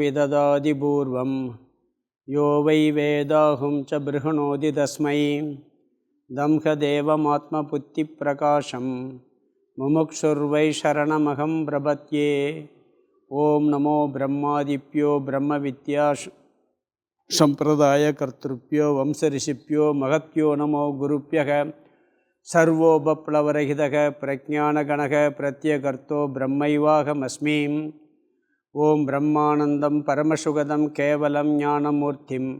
விததாதி பூர்வம் யோ வை வேதாஹும் ச ப்ருஹணோதி தஸ்மை தம்ஹதேவமாத்ம புத்தி பிரகாசம் முமுக்ஷுர்வை சரணமகம் பிரபத்யே. ஓம் நமோ பிரம்மாதிப்யோ பிரம்ம வித்யா சம்பிரதாய கர்த்திருப்யோ வம்சரிஷிப்யோ மகத்யோ நமோ குருப்யக சர்வோபப்ளவரஹிதக பிரஜானகணக பிரத்யகர்த்தோ பிரம்மைவாகமஸ்மி. ஓம் பிரம்மானந்தம் பரமசுகதம் கேவலம் ஞானமூர்த்திம்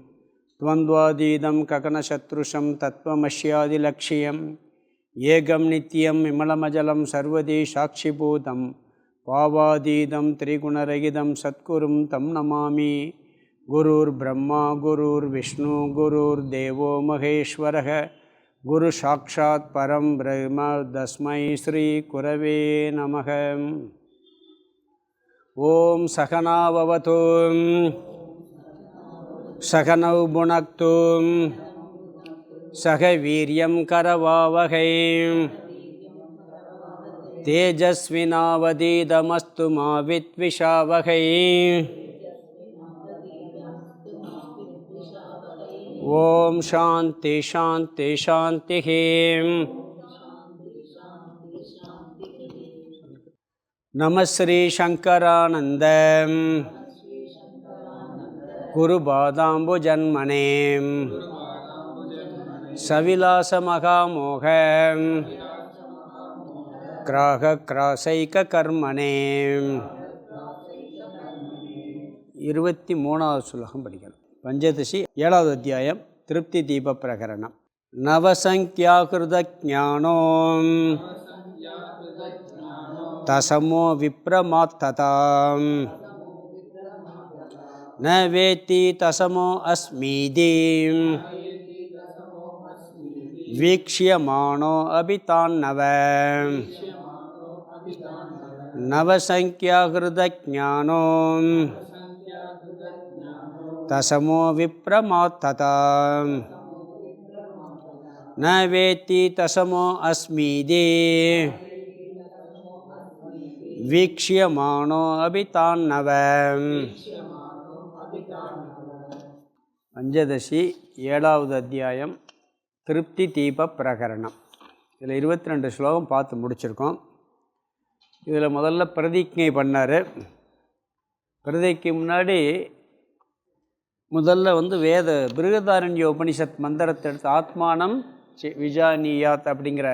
துவந்த்வாதீதம் ககனசத்ருஷம் தத்வமஸ்யாதிலக்ஷ்யம் ஏகம் நித்யம் விமலமஜலம் சர்வதி சாட்சிபூதம் பாவாதீதம் திரிகுணரகிதம் சத்குரும் தம் நமாமி. குருர் பிரம்மா குருர் விஷ்ணு குருர் தேவோ மகேஸ்வரः குரு சாக்ஷாத் பரம் பிரம்ம தஸ்மை ஸ்ரீ குரவே நமக. ஓம் சகனாவவது சகனௌ புனக்து சக வீரியம் கரவாவகை தேஜஸ்வினாவதீதமஸ்து மா வித்விஷாவகை. ஓம் சாந்தி சாந்தி சாந்தி. நம ஸ்ரீ சங்கரானந்த குருபாதாம்பு ஜன்மனே சவிலாச மகாமோக கிராக கிராசைக கர்மனே. 23வது ஸ்லோகம் படிக்கணும். பஞ்சதசி 7வது அத்தியாயம் திருப்தி தீப பிரகரணம். நவசங்கியாகிருத ஞானோ தசமோ விப்ரமாத்ததாம் ந வேத்தி தசமோ அஸ்மீதி வீக்ஷ்யமானோ அபிதான்னவ. நவசங்கியாகிருத ஞானோ தசமோ விப்ரமாத்ததாம் ந வேத்தி தசமோ அஸ்மீதி வீக்ஷ்யமானோ அபிதான்னவ. பஞ்சதசி 7வது அத்தியாயம் திருப்தி தீப பிரகரணம். இதில் 22 ஸ்லோகம் பார்த்து முடிச்சிருக்கோம். இதில் முதல்ல பிரதிஜ்ஞை பண்ணார். பிரதிக்கு முன்னாடி முதல்ல வேத பிருகதாரண்ய உபனிஷத் மந்திரத்தை எடுத்து ஆத்மானம் விஜானியாத் அப்படிங்கிற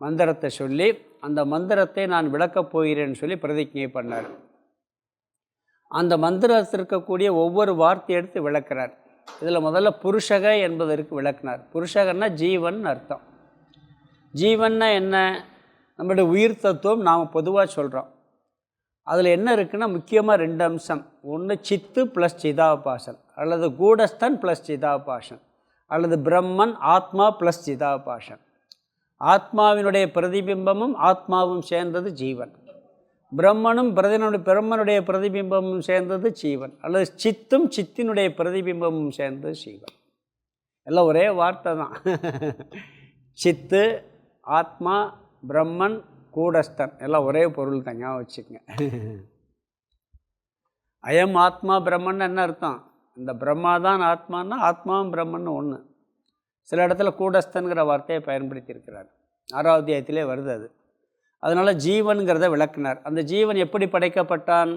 மந்திரத்தை சொல்லி அந்த மந்திரத்தை நான் விளக்கப் போகிறேன்னு சொல்லி பிரதிஜ்ஞை பண்ணார். அந்த மந்திரத்தில் இருக்கக்கூடிய ஒவ்வொரு வார்த்தையை எடுத்து விளக்குறார். இதில் முதல்ல புருஷக என்பதற்கு விளக்குனார். புருஷகன்னா ஜீவன் அர்த்தம். ஜீவன்னா என்ன? நம்மளுடைய உயிர் தத்துவம் நாம் பொதுவாக சொல்கிறோம். அதில் என்ன இருக்குன்னா முக்கியமாக 2 அம்சம். ஒன்று சித்து ப்ளஸ் சிதாபாசன், அல்லது கூடஸ்தன் ப்ளஸ் சிதாபாசன், அல்லது பிரம்மன் ஆத்மா ப்ளஸ் சிதாபாசன். ஆத்மாவினுடைய பிரதிபிம்பமும் ஆத்மாவும் சேர்ந்தது ஜீவன். பிரம்மனுடைய பிரதிபிம்பமும் சேர்ந்தது ஜீவன், அல்லது சித்தும் சித்தினுடைய பிரதிபிம்பமும் சேர்ந்தது ஜீவன். எல்லாம் ஒரே வார்த்தை தான். சித்து, ஆத்மா, பிரம்மன், கூடஸ்தன் எல்லாம் ஒரே பொருள் தான். ஞாபகம் வச்சுக்கங்க. அயம் ஆத்மா பிரம்மன் என்ன அர்த்தம்? இந்த பிரம்மா தான் ஆத்மானா ஆத்மாவும் பிரம்மன்னு ஒன்று. சில இடத்துல கூடஸ்தன்கிற வார்த்தையை பயன்படுத்தியிருக்கிறார். 6வது அத்தியாயத்திலே வருது அது. அதனால் ஜீவன்கிறத விளக்குனார். அந்த ஜீவன் எப்படி படைக்கப்பட்டான்?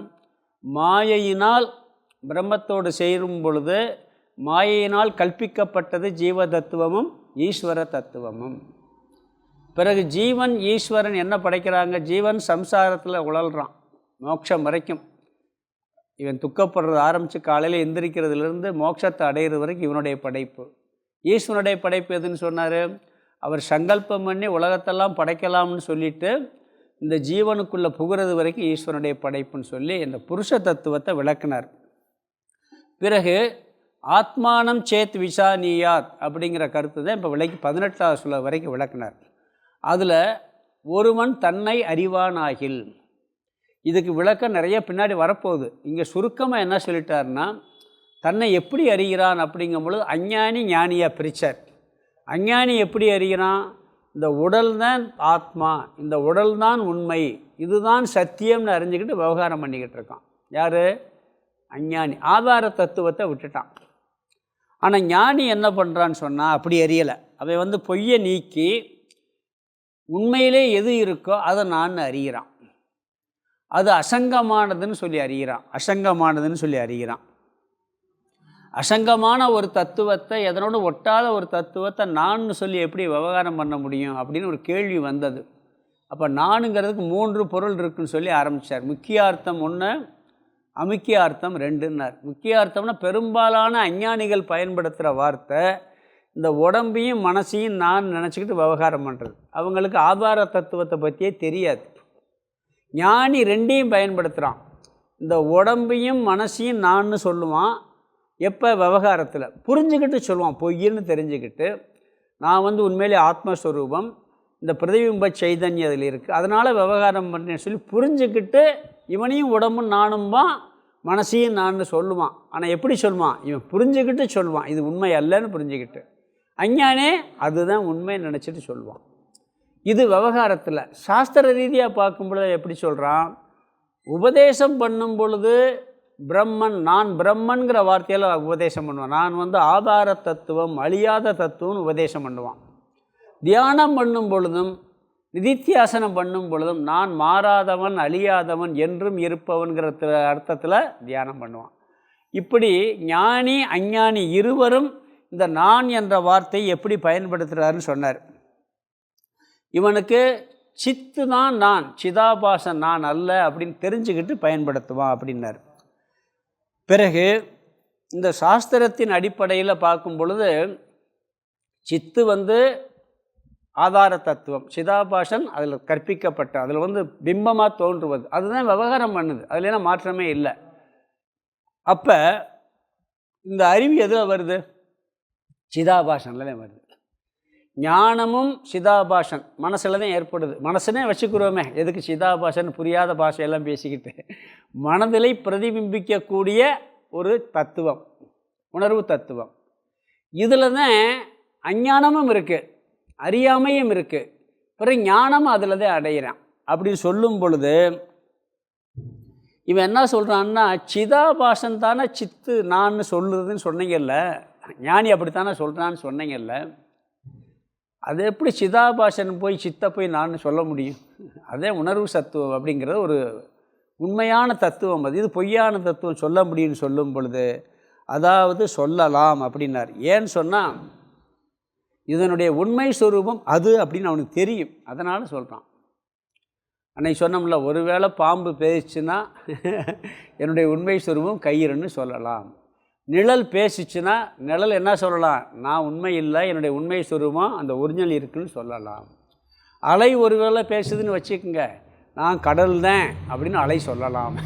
மாயையினால் பிரம்மத்தோடு சேரும் பொழுது மாயையினால் கல்பிக்கப்பட்டது ஜீவ தத்துவமும் ஈஸ்வர தத்துவமும். பிறகு ஜீவன் ஈஸ்வரன் என்ன படைக்கிறாங்க? ஜீவன் சம்சாரத்தில் உழல்றான் மோட்சம் வரைக்கும். இவன் துக்கப்படுறது ஆரம்பித்து காலையில் எந்திரிக்கிறதுலேருந்து மோட்சத்தை அடையிறது வரைக்கும் இவனுடைய படைப்பு. ஈஸ்வனுடைய படைப்பு எதுன்னு சொன்னார்? அவர் சங்கல்பம் பண்ணி உலகத்தெல்லாம் படைக்கலாம்னு சொல்லிட்டு இந்த ஜீவனுக்குள்ளே புகிறது வரைக்கும் ஈஸ்வனுடைய படைப்புன்னு சொல்லி இந்த புருஷ தத்துவத்தை விளக்குனார். பிறகு ஆத்மானம் சேத் விசானியாத் அப்படிங்கிற கருத்து தான் இப்போ விளக்கி 18வது ஸ்லோகம் வரைக்கும் விளக்குனார். அதில் ஒருவன் தன்னை அறிவானாகில், இதுக்கு விளக்கம் நிறைய பின்னாடி வரப்போகுது. இங்கே சுருக்கமாக என்ன சொல்லிட்டார்னா, தன்னை எப்படி அறிகிறான் அப்படிங்கும் பொழுது அஞ்ஞானி ஞானியாக பிரித்தார். அஞ்ஞானி எப்படி அறிகிறான்? இந்த உடல் தான் ஆத்மா, இந்த உடல் தான் உண்மை, இதுதான் சத்தியம்னு அறிஞ்சிக்கிட்டு விவகாரம் பண்ணிக்கிட்டு இருக்கான். யார்? அஞ்ஞானி ஆதார தத்துவத்தை விட்டுட்டான். ஆனால் ஞானி என்ன பண்ணுறான்னு சொன்னால் அப்படி அறியலை. அவன் பொய்யை நீக்கி உண்மையிலே எது இருக்கோ அதை நான் அறிகிறான். அது அசங்கமானதுன்னு சொல்லி அறிகிறான். அசங்கமான ஒரு தத்துவத்தை, எதனோடு ஒட்டாத ஒரு தத்துவத்தை நான் சொல்லி எப்படி விவகாரம் பண்ண முடியும் அப்படின்னு ஒரு கேள்வி வந்தது. அப்போ நானுங்கிறதுக்கு 3 பொருள் இருக்குன்னு சொல்லி ஆரம்பித்தார். முக்கியார்த்தம் 1, அமுக்கியார்த்தம் 2ன்னார். முக்கியார்த்தம்னா பெரும்பாலான அஞ்ஞானிகள் பயன்படுத்துகிற வார்த்தை இந்த உடம்பையும் மனசையும் நான் நினச்சிக்கிட்டு விவகாரம் பண்ணுறது. அவங்களுக்கு ஆதார தத்துவத்தை பற்றியே தெரியாது. ஞானி 2ஐயும் பயன்படுத்துகிறான். இந்த உடம்பையும் மனசையும் நான் சொல்லுவான். எப்போ? விவகாரத்தில் புரிஞ்சுக்கிட்டு சொல்லுவான். பொய்ன்னு தெரிஞ்சுக்கிட்டு நான் உண்மையிலே ஆத்மஸ்வரூபம், இந்த பிரதிபிம்ப சைதன்யம் அதில் இருக்குது, அதனால் விவகாரம் பண்ணுறேன்னு சொல்லி புரிஞ்சுக்கிட்டு இவனையும் உடம்பும் நானும்பான், மனசையும் நான் சொல்லுவான். ஆனால் எப்படி சொல்லுவான்? இவன் புரிஞ்சுக்கிட்டு சொல்லுவான், இது உண்மை அல்லன்னு புரிஞ்சுக்கிட்டு. அஞ்ஞானே அதுதான் உண்மைன்னு நினச்சிட்டு சொல்லுவான். இது விவகாரத்தில். சாஸ்திர ரீதியாக பார்க்கும் பொழுது எப்படி சொல்கிறான்? உபதேசம் பண்ணும் பொழுது பிரம்மன், நான் பிரம்மன்கிற வார்த்தையில் உபதேசம் பண்ணுவான். நான் ஆதார தத்துவம், அழியாத தத்துவம்னு உபதேசம் பண்ணுவான். தியானம் பண்ணும் பொழுதும் நிதித்தியாசனம் பண்ணும் பொழுதும் நான் மாறாதவன், அழியாதவன், என்றும் இருப்பவன்கிற அர்த்தத்தில் தியானம் பண்ணுவான். இப்படி ஞானி அஞ்ஞானி இருவரும் இந்த நான் என்ற வார்த்தையை எப்படி பயன்படுத்துகிறாருன்னு சொன்னார். இவனுக்கு சித்து தான் நான், சிதாபாசன் நான் அல்ல அப்படின்னு தெரிஞ்சுக்கிட்டு பயன்படுத்துவான் அப்படின்னார். பிறகு இந்த சாஸ்திரத்தின் அடிப்படையில் பார்க்கும் பொழுது சித்து ஆதார தத்துவம், சிதாபாசன் அதில் கற்பிக்கப்பட்ட, அதில் பிம்பமாக தோன்றுவது, அதுதான் விவகாரம் பண்ணுது. அதுலாம் மாற்றமே இல்லை. அப்போ இந்த அறிவு எதில் வருது? சிதாபாசனில் தான் வருது. ஞானமும் சிதாபாசன் மனசில் தான் ஏற்படுது. மனசுனே வச்சுக்கிறோமே, எதுக்கு சிதாபாசன் புரியாத பாஷையெல்லாம் பேசிக்கிட்டு. மனதிலை பிரதிபிம்பிக்கக்கூடிய ஒரு தத்துவம், உணர்வு தத்துவம். இதில் தான் அஞ்ஞானமும் இருக்குது, அறியாமையும் இருக்குது. பிறகு ஞானமும் அதில் தான் அடைகிறான். அப்படின்னு சொல்லும் பொழுது இவன் என்ன சொல்கிறான்னா, சிதாபாசன் தானே சித்து நான் சொல்லுறதுன்னு சொன்னீங்கல்ல, ஞானி அப்படித்தானே சொல்கிறான்னு சொன்னீங்கல்ல, அது எப்படி சிதாபாசன் போய் சித்தை போய் நான் சொல்ல முடியும்? அதே உணர்வு தத்துவம் அப்படிங்கிறது ஒரு உண்மையான தத்துவம். அது இது பொய்யான தத்துவம் சொல்ல முடியும்னு சொல்லும் பொழுது அதாவது சொல்லலாம் அப்படின்னார். ஏன்னு சொன்னால் இதனுடைய உண்மை ஸ்வரூபம் அது அப்படின்னு அவனுக்கு தெரியும், அதனால் சொல்கிறான். அன்னைக்கு சொன்னோம்ல, ஒருவேளை பாம்பு பேசிச்சுன்னா என்னுடைய உண்மை ஸ்வரூபம் கயிறுன்னு சொல்லலாம். நிழல் பேசிச்சுன்னா நிழல் என்ன சொல்லலாம்? நான் உண்மை இல்லை, என்னுடைய உண்மை ஸ்வரூபம் அந்த ஒரிஜினல் இருக்குன்னு சொல்லலாம். அலை ஒருவேளை பேசுதுன்னு வச்சுக்கோங்க, நான் கடல் தான் அப்படின்னு அலை சொல்லலாம்.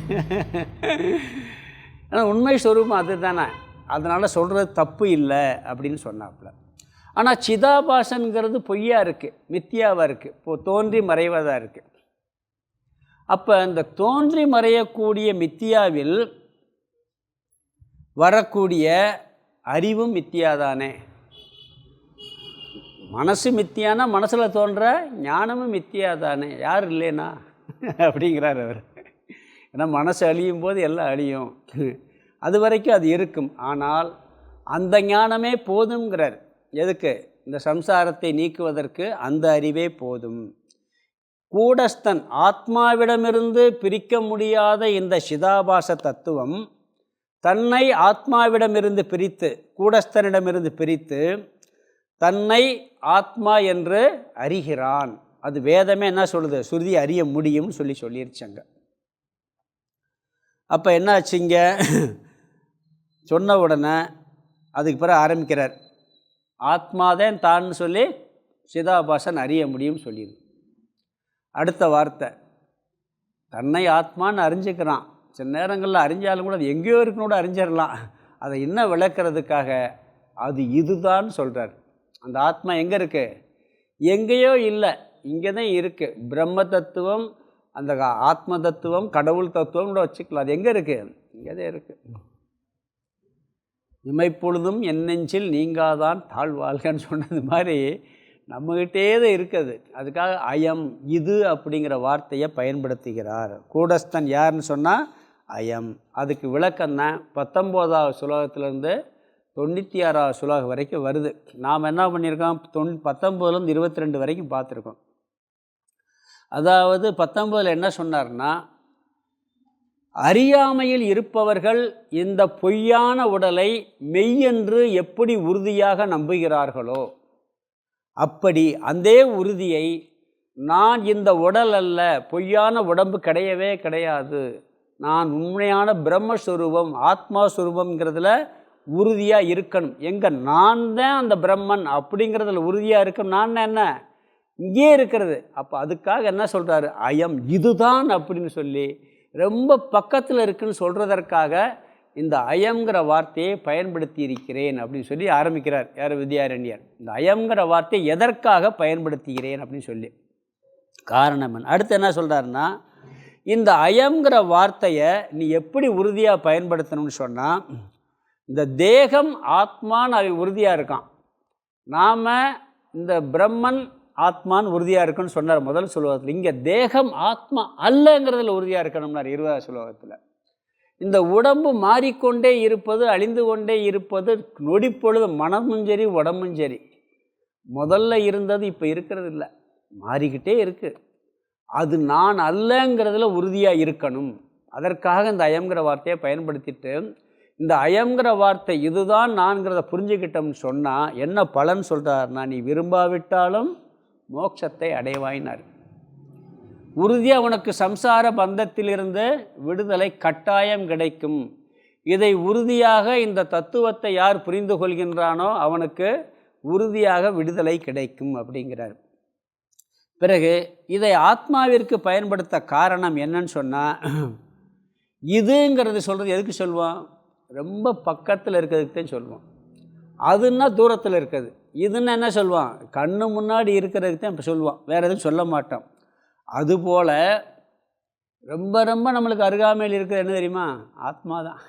ஏன்னா உண்மை ஸ்வரூபம் அது தானே, அதனால் சொல்கிறது தப்பு இல்லை அப்படின்னு சொன்னாப்புல. ஆனால் சிதாபாசன்கிறது பொய்யாக இருக்குது, மித்தியாவாக இருக்குது, இப்போது தோன்றி மறைவதாக இருக்குது. அப்போ இந்த தோன்றி மறையக்கூடிய மித்தியாவில் வரக்கூடிய அறிவும் மித்தியாதானே. மனசு மித்தியானா மனசில் தோன்ற ஞானமும் மித்தியாதானே, யார் இல்லைனா அப்படிங்கிறார் அவர். ஏன்னா மனசு அழியும் போது எல்லாம் அழியும், அது வரைக்கும் அது இருக்கும். ஆனால் அந்த ஞானமே போதுங்கிறார். எதுக்கு? இந்த சம்சாரத்தை நீக்குவதற்கு அந்த அறிவே போதும். கூடஸ்தன் ஆத்மாவிடமிருந்து பிரிக்க முடியாத இந்த சிதாபாச தத்துவம் தன்னை ஆத்மாவிடமிருந்து பிரித்து, கூடஸ்தனிடமிருந்து பிரித்து தன்னை ஆத்மா என்று அறிகிறான். அது வேதமே என்ன சொல்லுது? சுருதி அறிய முடியும்னு சொல்லிருச்சாங்க. அப்போ என்ன ஆச்சுங்க? சொன்ன உடனே அதுக்கு பிறகு ஆரம்பிக்கிறார், ஆத்மாதான் தான் சொல்லி சிதாபாசன் அறிய முடியும்னு சொல்லிடு. அடுத்த வார்த்தை, தன்னை ஆத்மான்னு அறிஞ்சிக்கிறான். சில நேரங்களில் அறிஞ்சாலும் கூட அது எங்கேயோ இருக்குன்னு கூட அறிஞ்சிடலாம். அதை இன்னும் விளக்கிறதுக்காக அது இதுதான் சொல்கிறார். அந்த ஆத்மா எங்கே இருக்குது? எங்கேயோ இல்லை, இங்கே தான் இருக்குது. பிரம்ம தத்துவம், அந்த ஆத்ம தத்துவம், கடவுள் தத்துவம் கூட வச்சுக்கலாம். அது எங்கே இருக்குது? இங்கே தான் இருக்குது. இமைப்பொழுதும் என் நெஞ்சில் நீங்காதான் தாழ்வாள்கன்னு சொன்னது மாதிரி நம்மகிட்டே தான் இருக்குது. அதுக்காக அயம், இது அப்படிங்கிற வார்த்தையை பயன்படுத்துகிறார். கூடஸ்தன் யாருன்னு சொன்னால் அயம். அதுக்கு விளக்கம்தான் 19வது சுலோகத்திலேருந்து 96வது சுலோகம் வரைக்கும் வருது. நாம் என்ன பண்ணியிருக்கோம், 19லேருந்து 22 வரைக்கும் பார்த்துருக்கோம். அதாவது 19ல் என்ன சொன்னார்னா, அறியாமையில் இருப்பவர்கள் இந்த பொய்யான உடலை மெய்யென்று எப்படி உறுதியாக நம்புகிறார்களோ அப்படி அந்த உறுதியை நான் இந்த உடல் அல்ல, பொய்யான உடம்பு கிடையவே கிடையாது, நான் உண்மையான பிரம்மஸ்வரூபம் ஆத்மாஸ்வரூபங்கிறதுல உறுதியாக இருக்கணும். எங்கே நான் தான் அந்த பிரம்மன் அப்படிங்கிறதுல உறுதியாக இருக்கணும். நான் என்ன இங்கே இருக்கிறது. அப்போ அதுக்காக என்ன சொல்கிறாரு, அயம் இதுதான் அப்படின்னு சொல்லி ரொம்ப பக்கத்தில் இருக்குன்னு சொல்கிறதற்காக இந்த அயம்ங்கிற வார்த்தையை பயன்படுத்தி இருக்கிறேன் அப்படின்னு சொல்லி ஆரம்பிக்கிறார் யார், வித்யாரண்யர். இந்த அயம்ங்கிற வார்த்தையை எதற்காக பயன்படுத்துகிறேன் அப்படின்னு சொல்லி காரணம். அடுத்து என்ன சொல்கிறாருன்னா, இந்த அயம்ங்கிற வார்த்தையை நீ எப்படி உறுதியாக பயன்படுத்தணும்னு சொன்னால், இந்த தேகம் ஆத்மான்னு அவை உறுதியாக இருக்கான், நாம் இந்த பிரம்மன் ஆத்மான்னு உறுதியாக இருக்குன்னு சொன்னார் முதல் சுலோகத்தில். இங்கே தேகம் ஆத்மா அல்லங்கிறதுல உறுதியாக இருக்கணும்னார் 20வது சுலோகத்தில். இந்த உடம்பு மாறிக்கொண்டே இருப்பது, அழிந்து கொண்டே இருப்பது, நொடிப்பொழுது மனமும் சரி உடம்பும் சரி, முதல்ல இருந்தது இப்போ இருக்கிறது இல்லை, மாறிக்கிட்டே இருக்குது. அது நான் அல்லங்கிறதுல உறுதியாக இருக்கணும். அதற்காக இந்த அயம்ங்கிற வார்த்தையை பயன்படுத்திட்டு, இந்த அயம்ங்கிற வார்த்தை இதுதான் நான்கிறத புரிஞ்சுக்கிட்டோம்னு சொன்னால் என்ன பலன் சொல்கிறாருன்னா, நீ விரும்பாவிட்டாலும் மோட்சத்தை அடைவாயினார். உறுதியாக உனக்கு சம்சார பந்தத்திலிருந்து விடுதலை கட்டாயம் கிடைக்கும். இதை உறுதியாக இந்த தத்துவத்தை யார் புரிந்து கொள்கின்றானோ அவனுக்கு உறுதியாக விடுதலை கிடைக்கும் அப்படிங்கிறார். பிறகு இதை ஆத்மாவிற்கு பயன்படுத்த காரணம் என்னன்னு சொன்னால், இதுங்கிறது சொல்கிறது எதுக்கு சொல்லுவோம், ரொம்ப பக்கத்தில் இருக்கிறதுக்கு தான் சொல்லுவோம். அதுன்னா தூரத்தில் இருக்குது. இதுன்னா என்ன சொல்லுவான், கண்ணு முன்னாடி இருக்கிறதுக்கு தான் இப்போ சொல்லுவான், வேறு எதுவும் சொல்ல மாட்டோம். அதுபோல் ரொம்ப ரொம்ப நம்மளுக்கு அருகாமையில் இருக்கிறது என்ன தெரியுமா, ஆத்மா தான்.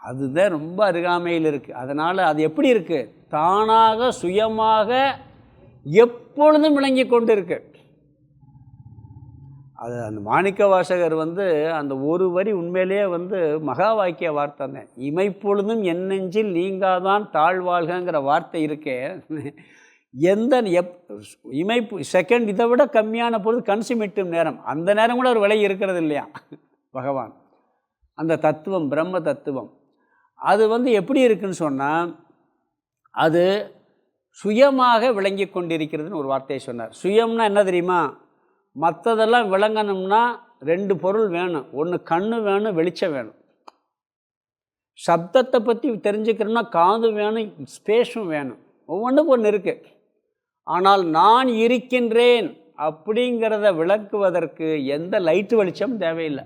அதுதான் ரொம்ப அருகாமையில் இருக்குது. அதனால் அது எப்படி இருக்குது, தானாக சுயமாக எப்பொழுதும் விளங்கி கொண்டு இருக்கு. அது அந்த மாணிக்க வாசகர் அந்த ஒரு வரி உண்மையிலேயே மகா வாக்கிய வார்த்தை தான். இமைப்பொழுதும் என் நெஞ்சில் நீங்காதான் தாழ்வாழ்கிற வார்த்தை இருக்கே, இமைப்பு செகண்ட் இதை விட கம்மியான பொழுது கன்சுமிட்டும் நேரம், அந்த நேரம் கூட ஒரு விலை இருக்கிறது இல்லையா பகவான். அந்த தத்துவம் பிரம்ம தத்துவம் அது எப்படி இருக்குன்னு சொன்னால், அது சுயமாக விளங்கி கொண்டிருக்கிறதுன்னு ஒரு வார்த்தையை சொன்னார். சுயம்னா என்ன தெரியுமா, மற்றதெல்லாம் விளங்கணும்னா 2 பொருள் வேணும், ஒன்று கண்ணு வேணும், வெளிச்சம் வேணும். சப்தத்தை பற்றி தெரிஞ்சுக்கணும்னா காது வேணும், ஸ்பேஸும் வேணும், ஒவ்வொன்றும் ஒன்று இருக்குது. ஆனால் நான் இருக்கின்றேன் அப்படிங்கிறத விளக்குவதற்கு எந்த லைட்டு வெளிச்சம் தேவையில்லை.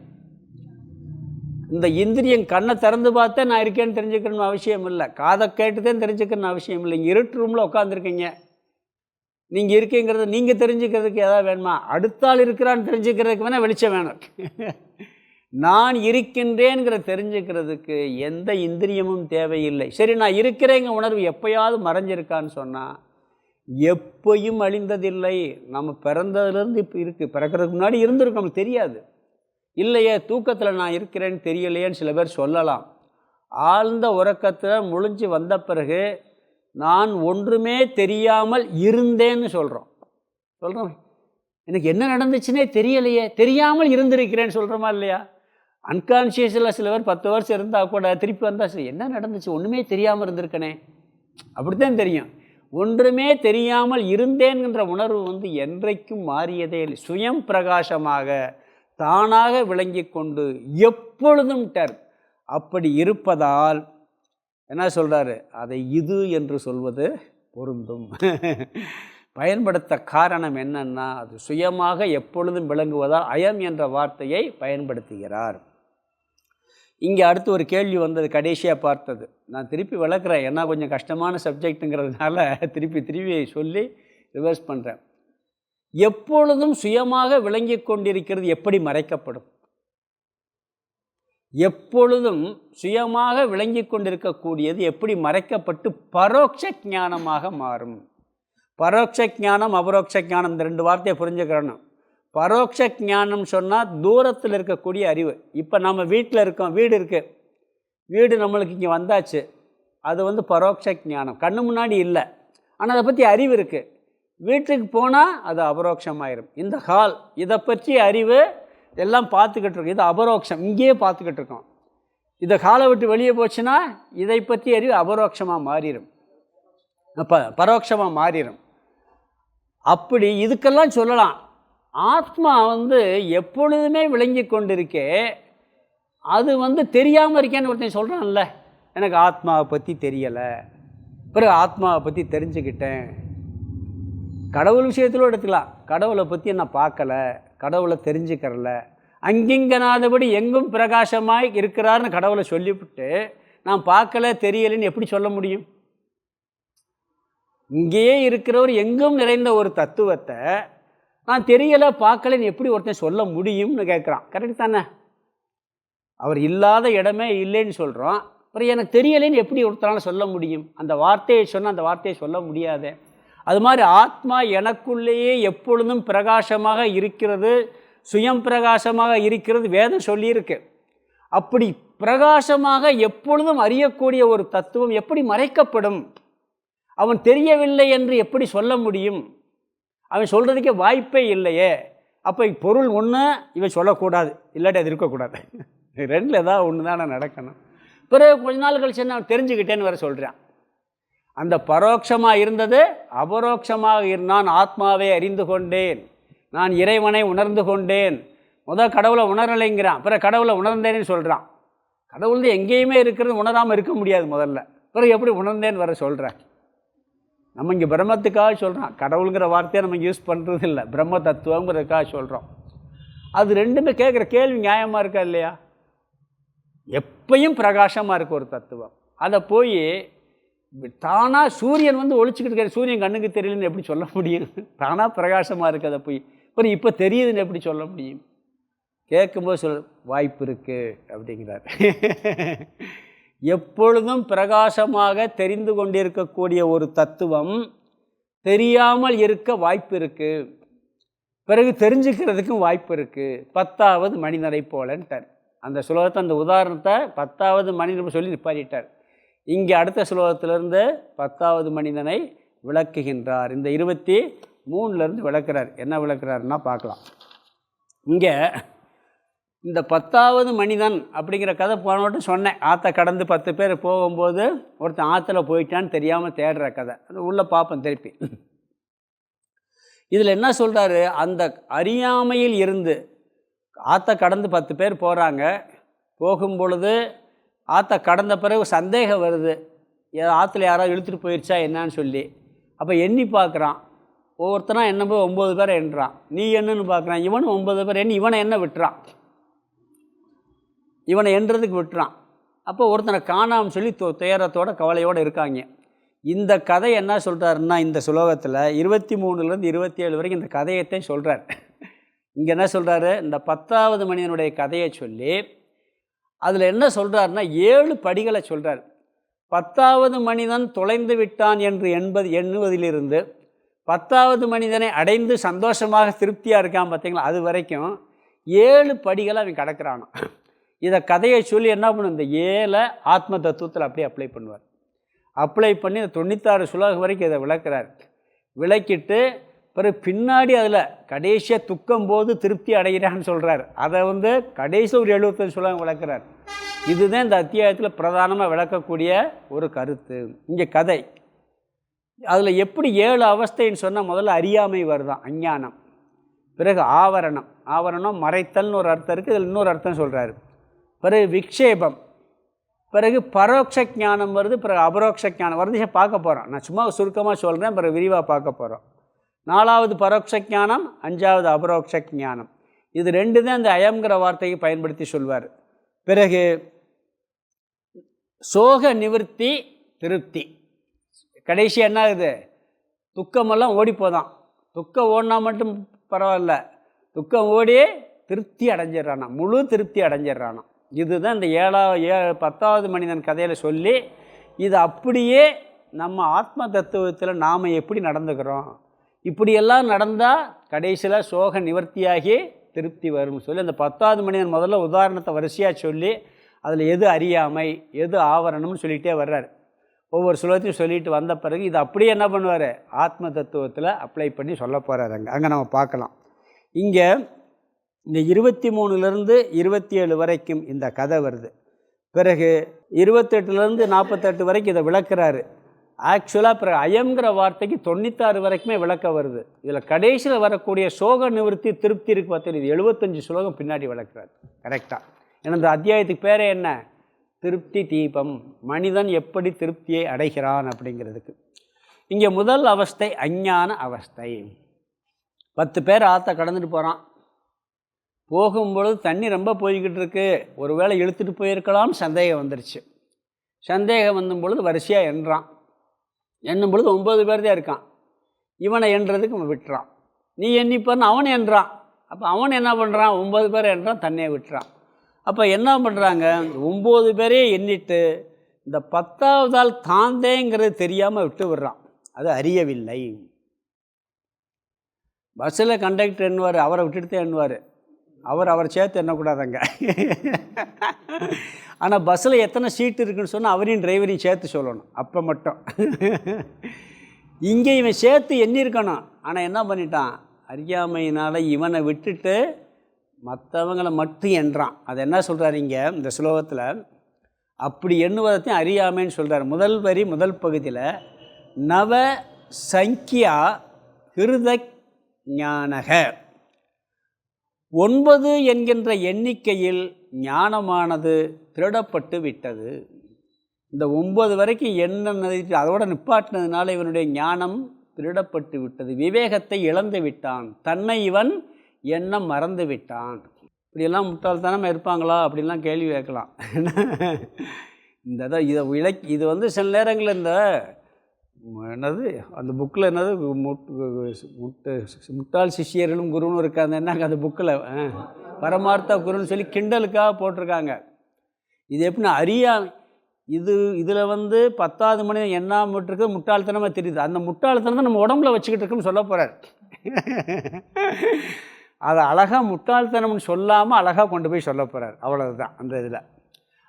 இந்த இந்திரியம் கண்ணை திறந்து பார்த்தா நான் இருக்கேன்னு தெரிஞ்சுக்கணும்னு அவசியம் இல்லை, காதை கேட்டுதான் தெரிஞ்சுக்கணும்னு அவசியம் இல்லை. இங்கே இருட்டு ரூமில் உட்காந்துருக்கீங்க, நீங்கள் இருக்கீங்கிறத நீங்கள் தெரிஞ்சுக்கிறதுக்கு எதாவது வேணுமா, அடுத்தாள் இருக்கிறான்னு தெரிஞ்சுக்கிறதுக்கு வேணால் வெளிச்சம் வேணும். நான் இருக்கின்றேங்கிற தெரிஞ்சுக்கிறதுக்கு எந்த இந்திரியமும் தேவையில்லை. சரி, நான் இருக்கிறேங்க உணர்வு எப்போயாவது மறைஞ்சிருக்கான்னு சொன்னால், எப்பையும் அழிந்ததில்லை. நம்ம பிறந்ததுலேருந்து இப்போ இருக்குது, பிறக்கிறதுக்கு முன்னாடி இருந்திருக்கும், நமக்கு தெரியாது. இல்லையே தூக்கத்தில் நான் இருக்கிறேன்னு தெரியலையேன்னு சில பேர் சொல்லலாம். ஆழ்ந்த உறக்கத்தில் முழிஞ்சு வந்த பிறகு நான் ஒன்றுமே தெரியாமல் இருந்தேன்னு சொல்கிறோம். எனக்கு என்ன நடந்துச்சுன்னே தெரியலையே, தெரியாமல் இருந்திருக்கிறேன்னு சொல்கிறோமா இல்லையா? அன்கான்ஷியஸில் சில பேர் 10 வருஷம் இருந்தால் கூட திருப்பி வந்தால் சரி என்ன நடந்துச்சு, ஒன்றுமே தெரியாமல் இருந்திருக்கனே, அப்படித்தான் தெரியும். ஒன்றுமே தெரியாமல் இருந்தேன்கின்ற உணர்வு என்றைக்கும் மாறியதே இல்லை. சுயம் பிரகாசமாக தானாக விளங்கி கொண்டு எப்பொழுதும் அப்படி இருப்பதால் என்ன சொல்கிறாரு, அதை இது என்று சொல்வது பொருந்தும். பயன்படுத்த காரணம் என்னன்னா, அது சுயமாக எப்பொழுதும் விளங்குவதால் அயம் என்ற வார்த்தையை பயன்படுத்துகிறார். இங்கே அடுத்து ஒரு கேள்வி வந்தது, கடைசியாக பார்த்தது. நான் திருப்பி விளக்குறேன், ஏன்னா கொஞ்சம் கஷ்டமான சப்ஜெக்ட்டுங்கிறதுனால திருப்பி சொல்லி ரிவர்ஸ் பண்ணுறேன். எப்பொழுதும் சுயமாக விளங்கி கொண்டிருக்கிறது எப்படி மறைக்கப்படும்? எப்பொழுதும் சுயமாக விளங்கி கொண்டிருக்கக்கூடியது எப்படி மறைக்கப்பட்டு பரோட்ச ஞானமாக மாறும்? பரோட்ச ஞானம் அபரோட்ச ஞானம், இந்த 2 வார்த்தையை புரிஞ்சுக்கிறணும். பரோட்ச ஞானம் சொன்னால் தூரத்தில் இருக்கக்கூடிய அறிவு. இப்போ நம்ம வீட்டில் இருக்கோம், வீடு இருக்குது, வீடு நம்மளுக்கு இங்கே வந்தாச்சு, அது வந்து பரோட்ச ஞானம், கண்ணு முன்னாடி இல்லை, ஆனால் அதை பற்றி அறிவு இருக்குது. வீட்டுக்கு போனால் அது அபரோக்ஷமாயிரும். இந்த ஹால், இதை பற்றி அறிவு எல்லாம் பார்த்துக்கிட்டு இருக்கோம், இது அபரோக்ஷம், இங்கேயே பார்த்துக்கிட்டு இருக்கோம். இதை ஹாலை விட்டு வெளியே போச்சுன்னா இதை பற்றி அறிவு அபரோக்ஷமாக மாறிடும், பரோட்சமாக மாறிடும். அப்படி இதுக்கெல்லாம் சொல்லலாம். ஆத்மா வந்து எப்பொழுதுமே விளங்கி கொண்டிருக்கே, அது வந்து தெரியாமல் இருக்கேன்னு ஒருத்தன் சொல்கிறான்ல, எனக்கு ஆத்மாவை பற்றி தெரியலை, பிறகு ஆத்மாவை பற்றி தெரிஞ்சுக்கிட்டேன். கடவுள் விஷயத்தில் எடுத்துக்கலாம், கடவுளை பற்றி நான் பார்க்கலை, கடவுளை தெரிஞ்சுக்கிறல, அங்கிங்கனாதபடி எங்கும் பிரகாசமாய் இருக்கிறார்னு கடவுளை சொல்லிவிட்டு நான் பார்க்கல தெரியலைன்னு எப்படி சொல்ல முடியும்? இங்கேயே இருக்கிறவர் எங்கும் நிறைந்த ஒரு தத்துவத்தை நான் தெரியலை பார்க்கலைன்னு எப்படி ஒருத்தன் சொல்ல முடியும்னு கேட்குறான். கரெக்ட் தானே? அவர் இல்லாத இடமே இல்லைன்னு சொல்கிறோம், அப்புறம் எனக்கு தெரியலைன்னு எப்படி ஒருத்தரால் சொல்ல முடியும்? அந்த வார்த்தையை சொன்னால் அந்த வார்த்தையை சொல்ல முடியாது. அது மாதிரி ஆத்மா எனக்குள்ளேயே எப்பொழுதும் பிரகாசமாக இருக்கிறது, சுயம் பிரகாசமாக இருக்கிறது, வேதம் சொல்லியிருக்கு. அப்படி பிரகாசமாக எப்பொழுதும் அறியக்கூடிய ஒரு தத்துவம் எப்படி மறைக்கப்படும்? அவன் தெரியவில்லை என்று எப்படி சொல்ல முடியும்? அவன் சொல்கிறதுக்கே வாய்ப்பே இல்லையே. அப்போ பொருள் ஒன்று இவன் சொல்லக்கூடாது, இல்லாட்டி அது இருக்கக்கூடாது, ரெண்டில் ஏதாவது ஒன்று தானே நடக்கணும். பிறகு கொஞ்ச நாள் கழிச்சு நான் தெரிஞ்சுக்கிட்டேன்னு வேறு சொல்கிறான். அந்த பரோட்சமாக இருந்தது அபரோக்ஷமாக நான் ஆத்மாவை அறிந்து கொண்டேன், நான் இறைவனை உணர்ந்து கொண்டேன். முதல் கடவுளை உணரலைங்கிறான், பிறகு கடவுளை உணர்ந்தேன்னு சொல்கிறான். கடவுள் தான் எங்கேயுமே இருக்கிறது, உணராமல் இருக்க முடியாது முதல்ல, பிறகு எப்படி உணர்ந்தேன்னு வர சொல்கிறேன். நம்ம இங்கே பிரம்மத்துக்காக சொல்கிறோம், கடவுளுங்கிற வார்த்தையை நம்ம யூஸ் பண்ணுறது இல்லை, பிரம்ம தத்துவங்கிறதுக்காக சொல்கிறோம். அது ரெண்டுமே கேட்குற கேள்வி நியாயமாக இருக்கா இல்லையா? எப்பயும் பிரகாசமாக இருக்க ஒரு தத்துவம், அதை போய் தானாக சூரியன் வந்து ஒழிச்சிக்கிட்டு இருக்க, சூரியன் கண்ணுக்கு தெரியலன்னு எப்படி சொல்ல முடியும்? தானாக பிரகாசமாக இருக்குது, அதை போய் அப்புறம் இப்போ தெரியுதுன்னு எப்படி சொல்ல முடியும்? கேட்கும்போது வாய்ப்பு இருக்குது அப்படிங்கிறார். எப்பொழுதும் பிரகாசமாக தெரிந்து கொண்டிருக்கக்கூடிய ஒரு தத்துவம் தெரியாமல் இருக்க வாய்ப்பு இருக்குது, பிறகு தெரிஞ்சுக்கிறதுக்கும் வாய்ப்பு இருக்குது. 10வது மனிதனை போலன்ட்டார். அந்த சுலோகத்தை, அந்த உதாரணத்தை 10வது மனிதன் சொல்லி நிப்பாட்டிட்டார். இங்கே அடுத்த சுலோகத்திலிருந்து 10வது மனிதனை விளக்குகின்றார். இந்த 23லேருந்து விளக்குறார். என்ன விளக்குறாருன்னா பார்க்கலாம். இங்கே இந்த 10வது மனிதன் அப்படிங்கிற கதை போனவட்டும் சொன்னேன். ஆற்றை கடந்து 10 பேர் போகும்போது ஒருத்தன் ஆற்றுல போயிட்டான்னு தெரியாமல் தேடுற கதை, அது உள்ளே பார்ப்பேன் திருப்பி. இதில் என்ன சொல்கிறாரு? அந்த அறியாமையில் இருந்து ஆற்றை கடந்து 10 பேர் போகிறாங்க. போகும்பொழுது ஆற்றை கடந்த பிறகு சந்தேகம் வருது, ஆற்றுல யாராவது இழுத்துட்டு போயிடுச்சா என்னான்னு சொல்லி. அப்போ எண்ணி பார்க்குறான், ஒவ்வொருத்தனா என்ன போய் 9 பேரை எண்ணுறான். நீ என்னன்னு பார்க்குறான், இவனும் 9 பேர் எண்ணி இவனை என்ன விட்டுறான், இவனை எண்ணுறதுக்கு விட்டுறான். அப்போ ஒருத்தனை காணாமல் சொல்லி துயரத்தோட கவலையோடு இருக்காங்க. இந்த கதை என்ன சொல்கிறாருன்னா, இந்த சுலோகத்தில் 23லேருந்து 27 வரைக்கும் இந்த கதையத்தை சொல்கிறார். இங்கே என்ன சொல்கிறாரு? இந்த 10வது மனிதனுடைய கதையை சொல்லி அதில் என்ன சொல்கிறாருன்னா 7 படிகளை சொல்கிறார். 10வது மனிதன் தொலைந்து விட்டான் என்று எண்ணுவதிலிருந்து 10வது மனிதனை அடைந்து சந்தோஷமாக திருப்தியாக இருக்கான் பார்த்தீங்களா, அது வரைக்கும் 7 படிகளை அவன் கடக்கிறானோ. இதை கதையை சொல்லி என்ன பண்ணும், இந்த 7 ஆத்ம தத்துவத்தில் அப்படியே அப்ளை பண்ணுவார். அப்ளை பண்ணி இந்த 96 சுலோகம் வரைக்கும் இதை விளக்குறார். விளக்கிட்டு பிறகு பின்னாடி அதில் கடைசியாக துக்கம் போது திருப்தி அடைகிறான்னு சொல்கிறார். அதை வந்து கடைசி ஒரு 75 சுலோகம் விளக்குறார். இதுதான் இந்த அத்தியாயத்தில் பிரதானமாக விளக்கக்கூடிய ஒரு கருத்து. இங்கே கதை அதில் எப்படி 7 அவஸ்தைன்னு சொன்னால், முதல்ல அறியாமை வருதான், அஞ்ஞானம். பிறகு ஆவரணம், ஆவரணம் மறைத்தல்னு ஒரு அர்த்தம் இருக்குது, இதில் இன்னொரு அர்த்தம் சொல்கிறாரு. பிறகு விக்ஷேபம், பிறகு பரோட்ச ஞானம் வருது, பிறகு அபரோக்ஷ ஞானம் வருது. பார்க்க போகிறோம், நான் சும்மா சுருக்கமாக சொல்கிறேன், பிறகு விரிவாக பார்க்க போகிறோம். 4வது பரோட்ச ஞானம், 5வது அபரோக்ஷ ஞானம். இது 2 தான் இந்த அயம்ங்கிற வார்த்தையை பயன்படுத்தி சொல்வார். பிறகு சோக நிவர்த்தி, திருப்தி. கடைசி என்ன ஆகுது, துக்கமெல்லாம் ஓடிப்போதான். துக்கம் ஓடினா மட்டும் பரவாயில்ல, துக்கம் ஓடி திருப்தி அடைஞ்சிட்றானா, முழு திருப்தி அடைஞ்சிட்றானா. இதுதான் இந்த 10வது மனிதன் கதையில் சொல்லி, இது அப்படியே நம்ம ஆத்ம தத்துவத்தில் நாம் எப்படி நடந்துக்கிறோம், இப்படியெல்லாம் நடந்தால் கடைசியில் சோக நிவர்த்தியாகி திருப்தி வரும்னு சொல்லி அந்த 10வது மனிதன் முதல்ல உதாரணத்தை வரிசையாக சொல்லி அதில் எது அறியாமை எது ஆவரணம்னு சொல்லிகிட்டே வர்றார். ஒவ்வொரு ஸ்லோகத்தையும் சொல்லிட்டு வந்த பிறகு இது அப்படியே என்ன பண்ணுவார், ஆத்ம தத்துவத்தில் அப்ளை பண்ணி சொல்ல போகிறார். அங்கே நம்ம பார்க்கலாம். இங்கே இந்த 23லேருந்து 27 வரைக்கும் இந்த கதை வருது. பிறகு 28லேருந்து 48 வரைக்கும் இதை விளக்குறாரு. ஆக்சுவலாக பிறகு அயம்ங்கிற வார்த்தைக்கு 96 வரைக்குமே விளக்க வருது. இதில் கடைசியில் வரக்கூடிய சோக நிவர்த்தி திருப்தி இருக்குது பார்த்தீங்கன்னா, இது 75 ஸ்லோகம் பின்னாடி விளக்குறாரு கரெக்டாக. ஏன்னா இந்த அத்தியாயத்துக்கு பேரே என்ன, திருப்தி தீபம், மனிதன் எப்படி திருப்தியை அடைகிறான் அப்படிங்கிறதுக்கு. இங்கே முதல் அவஸ்தை அஞ்ஞான அவஸ்தை. 10 பேர் ஆற்ற கடந்துட்டு போகிறான். போகும்பொழுது தண்ணி ரொம்ப போய்கிட்டு இருக்கு, ஒரு வேளை இழுத்துட்டு போயிருக்கலாம், சந்தேகம் வந்துருச்சு. சந்தேகம் வந்தும் பொழுது வரிசையாக எண்ணுறான். எண்ணும் பொழுது 9 பேர் தான் இருக்கான். இவனை எண்ணுறதுக்கு அவன் விட்டுறான். நீ எண்ணிப்பான்னு அவன் எண்ணுறான். அப்போ அவன் என்ன பண்ணுறான், 9 பேர் எண்ணுறான், தண்ணியை விட்டுறான். அப்போ என்ன பண்ணுறாங்க, 9 பேரே எண்ணிட்டு இந்த 10வது ஆள் தாந்தேங்கிறது தெரியாமல் விட்டு விடுறான். அது அறியவில்லை. பஸ்ஸில் கண்டக்டர் எண்ணுவார், அவரை விட்டுட்டு தான் எண்ணுவார். அவரை சேர்த்து எண்ணக்கூடாதாங்க. ஆனால் பஸ்ஸில் எத்தனை சீட்டு இருக்குன்னு சொன்னால் அவரையும் டிரைவரையும் சேர்த்து சொல்லணும், அப்போ மட்டும். இங்கே இவன் சேர்த்து எண்ணிருக்கணும். ஆனால் என்ன பண்ணிட்டான், அறியாமையினால் இவனை விட்டுட்டு மற்றவங்களை மட்டும் எண்றான். அது என்ன சொல்கிறார் இங்கே இந்த ஸ்லோகத்தில், அப்படி எண்ணுவதையும் அறியாமைன்னு சொல்கிறார். முதல் வரி முதல் பகுதியில் நவ சங்கியா ஹிருத ஞானக, 9 என்கின்ற எண்ணிக்கையில் ஞானமானது திருடப்பட்டு விட்டது. இந்த 9 வரைக்கும் எண்ணெய் அதோட நிப்பாட்டினதுனால இவனுடைய ஞானம் திருடப்பட்டு விட்டது. விவேகத்தை இழந்து விட்டான். தன்னை இவன் எண்ணம் மறந்து விட்டான். இப்படியெல்லாம் முட்டாள்தனமாக இருப்பாங்களா அப்படின்லாம் கேள்வி கேட்கலாம். இந்த இது சில நேரங்களில் இந்த என்னது அந்த புக்கில் என்னது முட்டாள் சிஷியர்களும் குருன்னு இருக்காங்க. என்னங்க அந்த புக்கில் பரமார்த்த குருன்னு சொல்லி கிண்டலுக்காக போட்டிருக்காங்க. இது எப்படின்னா இதில் 10வது மனிதன் எண்ணாமல் விட்டுருக்கு முட்டாள்தனமாக தெரியுது. அந்த முட்டாள்தனத்தை நம்ம உடம்புல வச்சுக்கிட்டு இருக்கோம்னு சொல்ல போகிறார். அதை அழகாக முட்டாள்தனம்னு சொல்லாமல் அழகாக கொண்டு போய் சொல்ல போகிறார். அவ்வளவுதான் அந்த இதில்.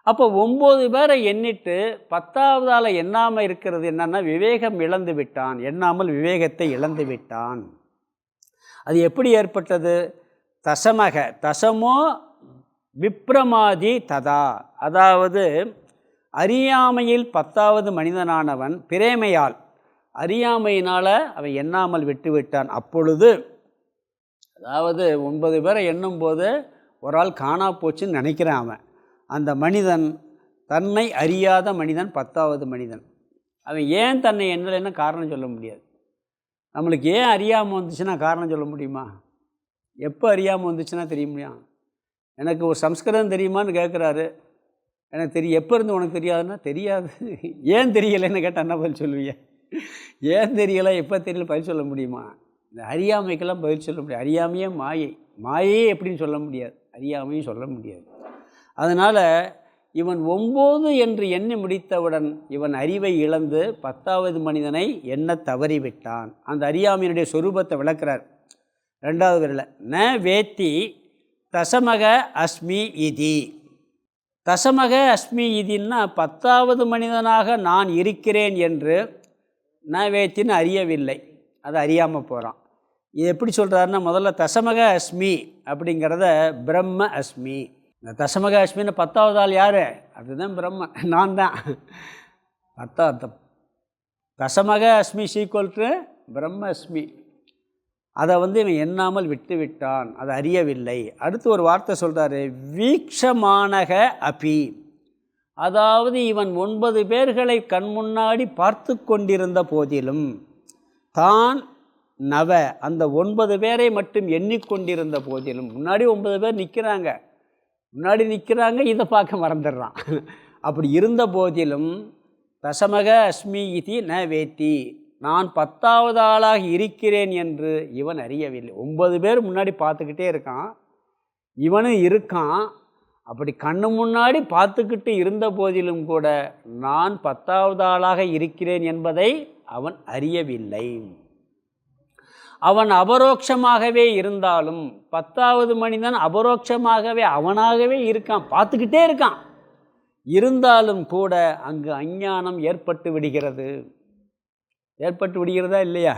அப்போ 9 பேரை எண்ணிட்டு 10வது ஆளை எண்ணாமல் இருக்கிறது என்னன்னா, விவேகம் இழந்து விட்டான். எண்ணாமல் விவேகத்தை இழந்து விட்டான். அது எப்படி ஏற்பட்டது, தசமோ விப்ரமாதி ததா, அதாவது அறியாமையில் 10வது மனிதனானவன் பிரேமையால் அறியாமையினால் அவன் எண்ணாமல் விட்டுவிட்டான். அப்பொழுது அதாவது 9 பேரை எண்ணும்போது ஒரு ஆள் காணா போச்சுன்னு நினைக்கிறான் அவன். அந்த மனிதன் தன்னை அறியாத மனிதன் 10வது மனிதன். அவன் ஏன் தன்னை எண்ணலைன்னு காரணம் சொல்ல முடியாது. நம்மளுக்கு ஏன் அறியாமல் வந்துச்சுன்னா காரணம் சொல்ல முடியுமா? எப்போ அறியாமல் வந்துச்சுன்னா தெரிய முடியும். எனக்கு ஒரு சம்ஸ்கிருதம் தெரியுமான்னு கேட்குறாரு. எனக்கு தெரியும். எப்போ இருந்து உனக்கு தெரியாதுன்னா தெரியாது. ஏன் தெரியலைன்னு கேட்டால் என்ன பதில் சொல்லுவீங்க? ஏன் தெரியலை எப்போ தெரியல பதில் சொல்ல முடியுமா? இந்த அறியாமைக்கெல்லாம் பதில் சொல்ல முடியாது. அறியாமையே மாயையே எப்படின்னு சொல்ல முடியாது, அறியாமையும் சொல்ல முடியாது. அதனால் இவன் 9 என்று எண்ணி முடித்தவுடன் இவன் அறிவை இழந்து 10வது மனிதனை எண்ண தவறிவிட்டான். அந்த அறியாமையினுடைய சொரூபத்தை விளக்குறார் 2வது வரியில். ந வேத்தி தசமக அஸ்மி இதி. தசமக அஸ்மி இதின்னா 10வது மனிதனாக நான் இருக்கிறேன் என்று ந வேத்தின்னு அறியவில்லை, அதை அறியாமல் போகிறான். இது எப்படி சொல்கிறாருன்னா, முதல்ல தசமக அஸ்மி அப்படிங்கிறத பிரம்ம அஸ்மி. இந்த தசமக அஸ்மின்னு 10வது ஆள் யார்? அதுதான் பிரம்ம, நான் தான். 10 தசமக அஸ்மி சீக்வல்ட்டு பிரம்ம அஸ்மி. அதை இவன் எண்ணாமல் விட்டு விட்டான், அதை அறியவில்லை. அடுத்து ஒரு வார்த்தை சொல்கிறாரு, வீக்ஷமானக அபி, அதாவது இவன் 9 பேர்களை கண்முன்னாடி பார்த்து கொண்டிருந்த போதிலும் தான் நவ அந்த 9 பேரை மட்டும் எண்ணிக்கொண்டிருந்த போதிலும், முன்னாடி 9 பேர் நிற்கிறாங்க, இதை பார்க்க மறந்துடுறான். அப்படி இருந்த போதிலும் தசமக அஸ்மி இதி ந வேத்தி, நான் 10வது ஆளாக இருக்கிறேன் என்று இவன் அறியவில்லை. 9 பேர் முன்னாடி பார்த்துக்கிட்டே இருக்கான், இவனும் இருக்கான். அப்படி கண்ணு முன்னாடி பார்த்துக்கிட்டு இருந்த போதிலும் கூட நான் 10வது ஆளாக இருக்கிறேன் என்பதை அவன் அறியவில்லை. அவன் அபரோக்ஷமாகவே இருந்தாலும் 10வது மனிதன் அபரோக்ஷமாகவே அவனாகவே இருக்கான், பார்த்துக்கிட்டே இருக்கான். இருந்தாலும் கூட அங்கு அஞ்ஞானம் ஏற்பட்டு விடுகிறது. ஏற்பட்டு விடுகிறதா இல்லையா?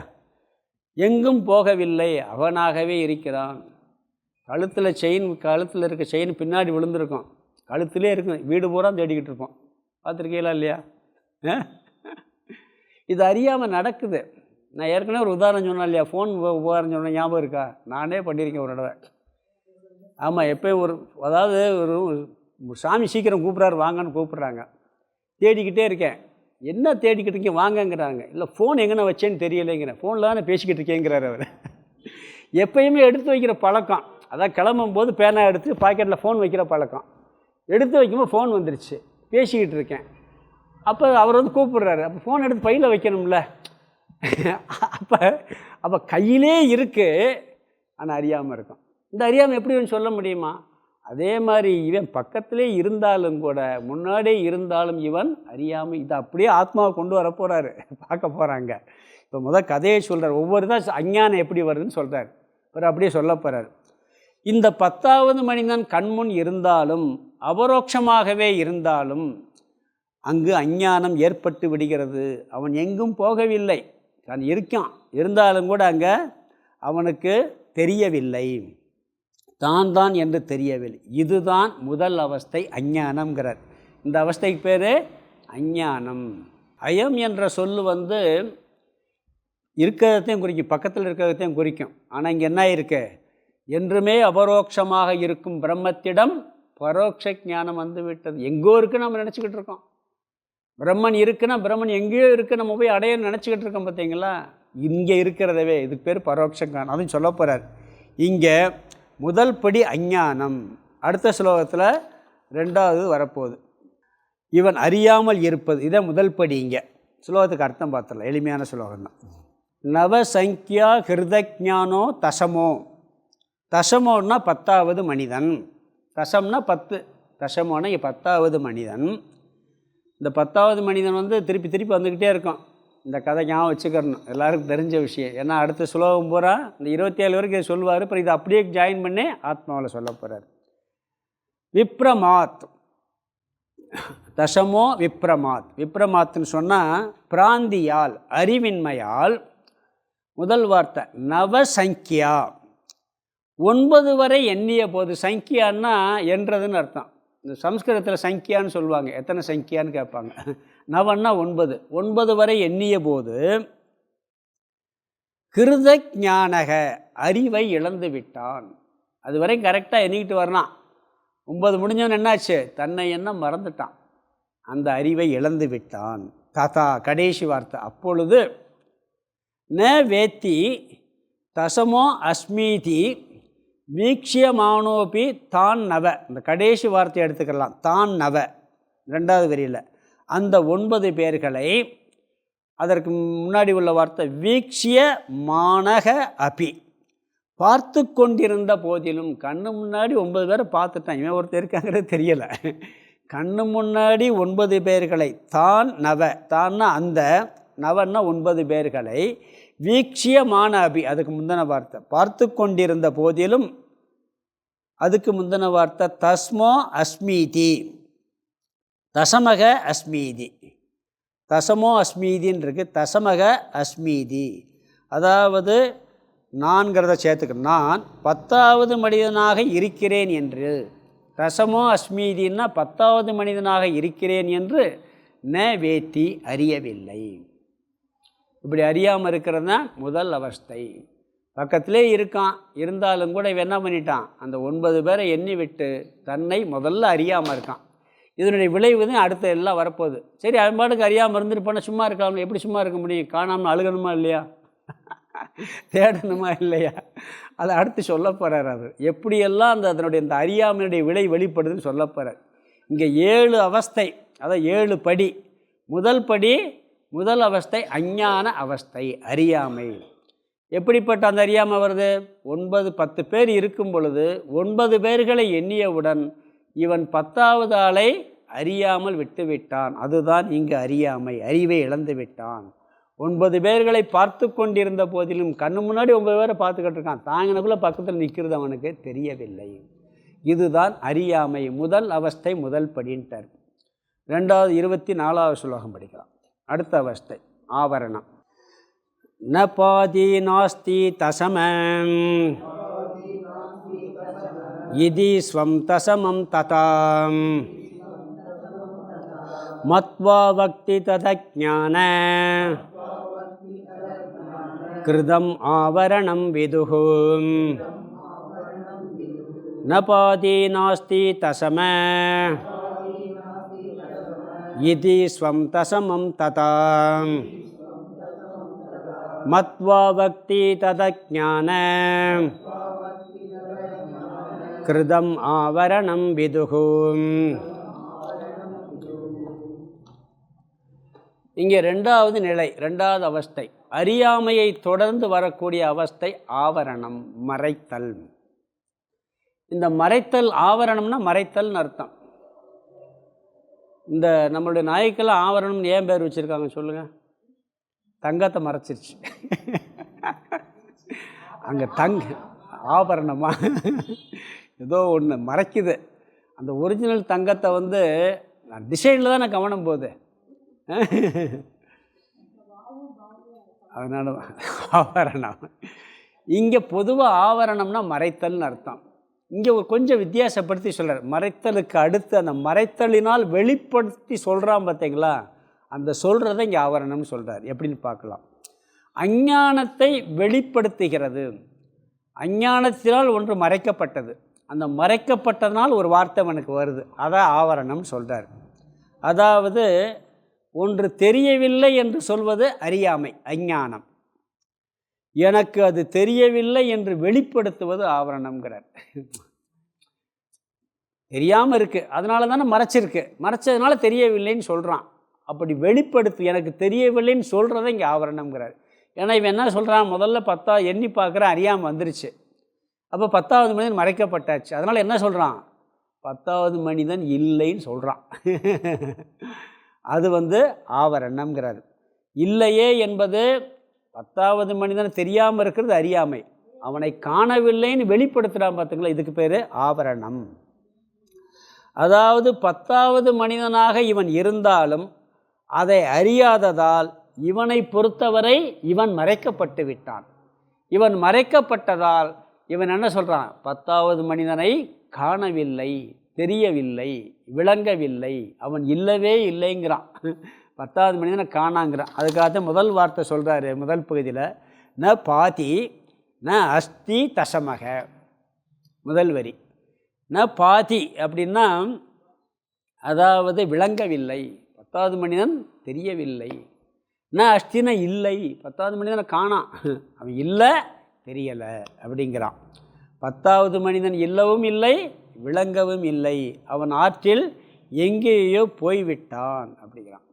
எங்கும் போகவில்லை, அவனாகவே இருக்கிறான். கழுத்தில் இருக்க செயின் பின்னாடி விழுந்திருக்கும், கழுத்திலே இருக்கும், வீடு பூரா தேடிக்கிட்டு இருப்போம். பார்த்துருக்கீங்களா இல்லையா? இது அறியாமல் நடக்குது. நான் ஏற்கனவே ஒரு உதாரணம் சொன்னேன் இல்லையா, ஃபோன் உதாரணம் சொன்னேன், ஞாபகம் இருக்கா? நானே பண்ணியிருக்கேன் ஒரு தடவை. ஆமாம், எப்போயும் அதாவது ஒரு சாமி சீக்கிரம் கூப்பிட்றாரு வாங்கன்னு கூப்பிட்றாங்க, தேடிக்கிட்டே இருக்கேன். என்ன தேடிக்கிட்டு இருக்கீங்க வாங்கங்கிறாங்க. இல்லை ஃபோன் எங்கே வச்சேன்னு தெரியலைங்கிறேன். ஃபோனில் தானே பேசிக்கிட்டு இருக்கேங்கிறார் அவர். எப்பயுமே எடுத்து வைக்கிற பழக்கம், அதான் கிளம்பும் போது பேனா எடுத்து பாக்கெட்டில் ஃபோன் வைக்கிற பழக்கம். எடுத்து வைக்கும்போது ஃபோன் வந்துருச்சு, பேசிக்கிட்டு இருக்கேன். அப்போ அவர் கூப்பிட்றாரு. அப்போ ஃபோன் எடுத்து பையில் வைக்கணும்ல. அப்போ கையிலே இருக்குது, ஆனால் அறியாமல் இருக்கும். இந்த அறியாமல் எப்படி சொல்ல முடியுமா? அதே மாதிரி இவன் பக்கத்திலே இருந்தாலும் கூட, முன்னாடியே இருந்தாலும் இவன் அறியாமல், இதை அப்படியே ஆத்மாவை கொண்டு வர போகிறாரு, பார்க்க போகிறாங்க. இப்போ கதையை சொல்கிறார், ஒவ்வொரு தான் அஞ்ஞானம் எப்படி வருதுன்னு சொல்கிறார். அவர் அப்படியே சொல்ல போகிறார். இந்த 10வது மனிதன் கண்முன் இருந்தாலும் அபரோக்ஷமாகவே இருந்தாலும் அங்கு அஞ்ஞானம் ஏற்பட்டு விடுகிறது. அவன் எங்கும் போகவில்லை, தான் இருக்கான், இருந்தாலும் கூட அங்கே அவனுக்கு தெரியவில்லை, தான் என்று தெரியவில்லை. இதுதான் முதல் அவஸ்தை, அஞ்ஞானம்ங்கிறார். இந்த அவஸ்தைக்கு பேர் அஞ்ஞானம். அயம் என்ற சொல்லு இருக்கிறதையும் குறிக்கும், பக்கத்தில் இருக்கிறதையும் குறிக்கும். ஆனால் இங்கே என்ன இருக்கு? என்றுமே அபரோக்ஷமாக இருக்கும் பிரம்மத்திடம் பரோட்ச ஞானம் வந்துவிட்டது. எங்கோ இருக்குன்னு நம்ம நினச்சிக்கிட்டு இருக்கோம். பிரம்மன் இருக்குன்னா பிரம்மன் எங்கேயோ இருக்குது, நம்ம போய் அடையன்னு நினச்சிக்கிட்டு இருக்கோம். பார்த்தீங்களா? இங்கே இருக்கிறதவே இதுக்கு பேர் பரோட்ச ஞானம். அதையும் சொல்ல போகிறார். இங்கே முதல் படி அஞ்ஞானம், அடுத்த ஸ்லோகத்தில் 2வது வரப்போகுது. இவன் அறியாமல் இருப்பது, இதை முதல் படி. இங்கே ஸ்லோகத்துக்கு அர்த்தம் பார்த்துடலாம், எளிமையான ஸ்லோகம்தான். நவசங்கியா ஹிருதஜானோ தசமோ. தசமோன்னா 10வது மனிதன். தசம்னா 10, தசமோனா 10வது மனிதன். இந்த 10வது மனிதன் திருப்பி திருப்பி வந்துக்கிட்டே இருக்கும். இந்த கதை ஞாபகம் வச்சுக்கிறணும், எல்லாருக்கும் தெரிஞ்ச விஷயம். ஏன்னா அடுத்த சுலோகம் பூரா இந்த 27 வரைக்கும் இதை சொல்லுவார். அப்புறம் இதை அப்படியே ஜாயின் பண்ணி ஆத்மாவில் சொல்ல போகிறார். விப்ரமாத், தசமோ விப்ரமாத். விப்ரமாத்னு சொன்னால் பிராந்தியால், அறிவின்மையால். முதல் வார்த்தை நவசங்கியா, 9 வரை எண்ணிய போது. சங்கியான்னா என்றதுன்னு அர்த்தம். இந்த சம்ஸ்கிருதத்தில் சங்கியான்னு சொல்லுவாங்க, எத்தனை சங்கியான்னு கேட்பாங்க. நவன்னா 9, 9 வரை எண்ணிய போது கிருத ஞானக, அறிவை இழந்து விட்டான். அது வரை கரெக்டாக எண்ணிக்கிட்டு வரலாம். 9 முடிஞ்சவன் என்னாச்சு? தன்னை என்ன மறந்துட்டான், அந்த அறிவை இழந்து விட்டான். ததா, கடைசி வார்த்தை, அப்பொழுது ந வேத்தி தசமோ அஸ்மீதி வீக்ஷியமானோபி தான் நவ. இந்த கடைசி வார்த்தையை எடுத்துக்கலாம், தான் நவ 2வது வரியில். அந்த 9 பேர்களை, அதற்கு முன்னாடி உள்ள வார்த்தை வீக்ஷிய மானக அபி, பார்த்து கொண்டிருந்த போதிலும். கண்ணு முன்னாடி 9 பேரை பார்த்துட்டான், இவன் ஒருத்தர் இருக்காங்கிறது தெரியலை. கண்ணு முன்னாடி 9 பேர்களை, தான் நவ, தான்னா அந்த, நவன்னா 9 பேர்களை, வீக்ஷிய மான அபி, அதுக்கு முந்தின வார்த்தை பார்த்து கொண்டிருந்த போதிலும். அதுக்கு முந்தின வார்த்தை தஸ்மோ அஸ்மீதி, தசமக அஸ்மீதி. தசமோ அஸ்மீதின்னு இருக்குது, தசமக அஸ்மீதி. அதாவது நான்கிறத சேர்த்துக்கணும். நான் 10வது மனிதனாக இருக்கிறேன் என்று. தசமோ அஸ்மீதின்னா 10வது மனிதனாக இருக்கிறேன் என்று ந வேத்தி, அறியவில்லை. இப்படி அறியாமல் இருக்கிறது தான் முதல் அவஸ்தை. பக்கத்திலே இருக்கான், இருந்தாலும் கூட இவன் என்ன பண்ணிட்டான்? அந்த 9 பேரை எண்ணி விட்டு தன்னை முதல்ல அறியாமல் இருக்கான். இதனுடைய விளைவு தான் அடுத்த எல்லாம் வரப்போகுது. சரி, அவன் பாட்டுக்கு அறியாமல் இருந்துட்டு போனால் சும்மா இருக்கலாம். எப்படி சும்மா இருக்க முடியும்? காணாமல் அழுகணுமா இல்லையா? தேடணுமா இல்லையா? அதை அடுத்து சொல்ல போகிறார். அது எப்படியெல்லாம் அதனுடைய இந்த அறியாமையுடைய விளை வெளிப்படுதுன்னு சொல்ல போகிறார். இங்கே 7 அவஸ்தை, அதான் 7 படி. முதல் படி, முதல் அவஸ்தை அஞ்ஞான அவஸ்தை, அறியாமை. எப்படிப்பட்ட அந்த அறியாமை வருது? 10 பேர் இருக்கும் பொழுது 9 பேர்களை எண்ணியவுடன் இவன் 10வது ஆளை அறியாமல் விட்டு விட்டான். அதுதான் இங்கு அறியாமை, அறிவை இழந்து விட்டான். 9 பேர்களை பார்த்து கொண்டிருந்த போதிலும் கண்ணு முன்னாடி 9 பேரை பார்த்துக்கிட்டு இருக்கான், தாங்கினக்குள்ளே பக்கத்தில் நிற்கிறது அவனுக்கு தெரியவில்லை. இதுதான் அறியாமை. முதல் அவஸ்தை, முதல் படின்ட்டார். 2வது 24வது ஸ்லோகம் படிக்கலாம். அடுத்த அவஸ்தை ஆவரணம். ந பாதி நாஸ்தி தசமம் இதி ஸ்வம் தசமம் ததாம் மத்வா பக்தி ததஞான கிருதம் ஆவரணம் விதுஹு. ந பாதி நாஸ்தி தசம இதி ஸ்வம் தசமம் ததாம் மத்வா பக்தி ததஞான கிருதம் ஆவரணம் விதுஹு. இங்கே 2வது நிலை, 2வது அவஸ்தை. அறியாமையை தொடர்ந்து வரக்கூடிய அவஸ்தை ஆவரணம், மறைத்தல். இந்த மறைத்தல், ஆவரணம்னா மறைத்தல்னு அர்த்தம். இந்த நம்மளுடைய நாய்க்கெல்லாம் ஆவரணம் ஏன் பேர் வச்சுருக்காங்க சொல்லுங்கள்? தங்கத்தை மறைச்சிருச்சு. அங்கே ஆபரணமா ஏதோ ஒன்று மறைக்குது. அந்த ஒரிஜினல் தங்கத்தை வந்து டிசைனில் தான் நான் கவனம் போகுது. அதனால ஆவரணம். இங்கே பொதுவாக ஆவரணம்னா மறைத்தல்னு அர்த்தம். இங்கே கொஞ்சம் வித்தியாசப்படுத்தி சொல்கிறார். மறைத்தலுக்கு அடுத்து அந்த மறைத்தலினால் வெளிப்படுத்தி சொல்கிறான் பார்த்தீங்களா, அந்த சொல்கிறத இங்கே ஆவரணம்னு சொல்கிறார். எப்படின்னு பார்க்கலாம். அஞ்ஞானத்தை வெளிப்படுத்துகிறது. அஞ்ஞானத்தினால் ஒன்று மறைக்கப்பட்டது, அந்த மறைக்கப்பட்டதனால் ஒரு வார்த்தை அவனுக்கு வருது, அதான் ஆவரணம் சொல்கிறார். அதாவது ஒன்று தெரியவில்லை என்று சொல்வது அறியாமை, அஞ்ஞானம். எனக்கு அது தெரியவில்லை என்று வெளிப்படுத்துவது ஆவரணம்ங்கிறார். தெரியாமல் இருக்குது, அதனால தானே மறைச்சிருக்கு, மறைச்சதுனால தெரியவில்லைன்னு சொல்கிறான். அப்படி வெளிப்படுத்து, எனக்கு தெரியவில்லைன்னு சொல்கிறத இங்கே ஆவரணம்ங்கிறார். ஏன்னா இவன் என்ன சொல்கிறான், முதல்ல 10 எண்ணி பார்க்குறான், அறியாமல் வந்துருச்சு. அப்போ 10வது மனிதன் மறைக்கப்பட்டாச்சு. அதனால் என்ன சொல்கிறான், 10வது மனிதன் இல்லைன்னு சொல்கிறான். அது வந்து ஆவரணம்ங்கிறார். இல்லையே என்பது 10வது மனிதன் தெரியாமல் இருக்கிறது அறியாமை, அவனை காணவில்லைன்னு வெளிப்படுத்துகிறான் பார்த்துங்களா, இதுக்கு பேர் ஆவரணம். அதாவது 10வது மனிதனாக இவன் இருந்தாலும் அதை அறியாததால் இவனை பொறுத்தவரை இவன் மறைக்கப்பட்டு விட்டான். இவன் மறைக்கப்பட்டதால் இவன் என்ன சொல்கிறான், 10வது மனிதனை காணவில்லை, தெரியவில்லை, விளங்கவில்லை, அவன் இல்லவே இல்லைங்கிறான். 10வது மனிதனை காணாங்கிறான். அதுக்காக முதல் வார்த்தை சொல்கிறாரு முதல் பகுதியில், ந பாதி ந அஸ்தி தசமக. முதல் வரி ந பாதி அப்படின்னா அதாவது விளங்கவில்லை, 10வது மனிதன் தெரியவில்லை. ந அஸ்தினா இல்லை, 10வது மனிதனை காணான், அவன் இல்லை தெரியலை அப்படிங்கிறான். 10வது மனிதன் இல்லவும் இல்லை, விளங்கவும் இல்லை, அவன் ஆற்றில் எங்கேயோ போய்விட்டான் அப்படிங்கிறான்.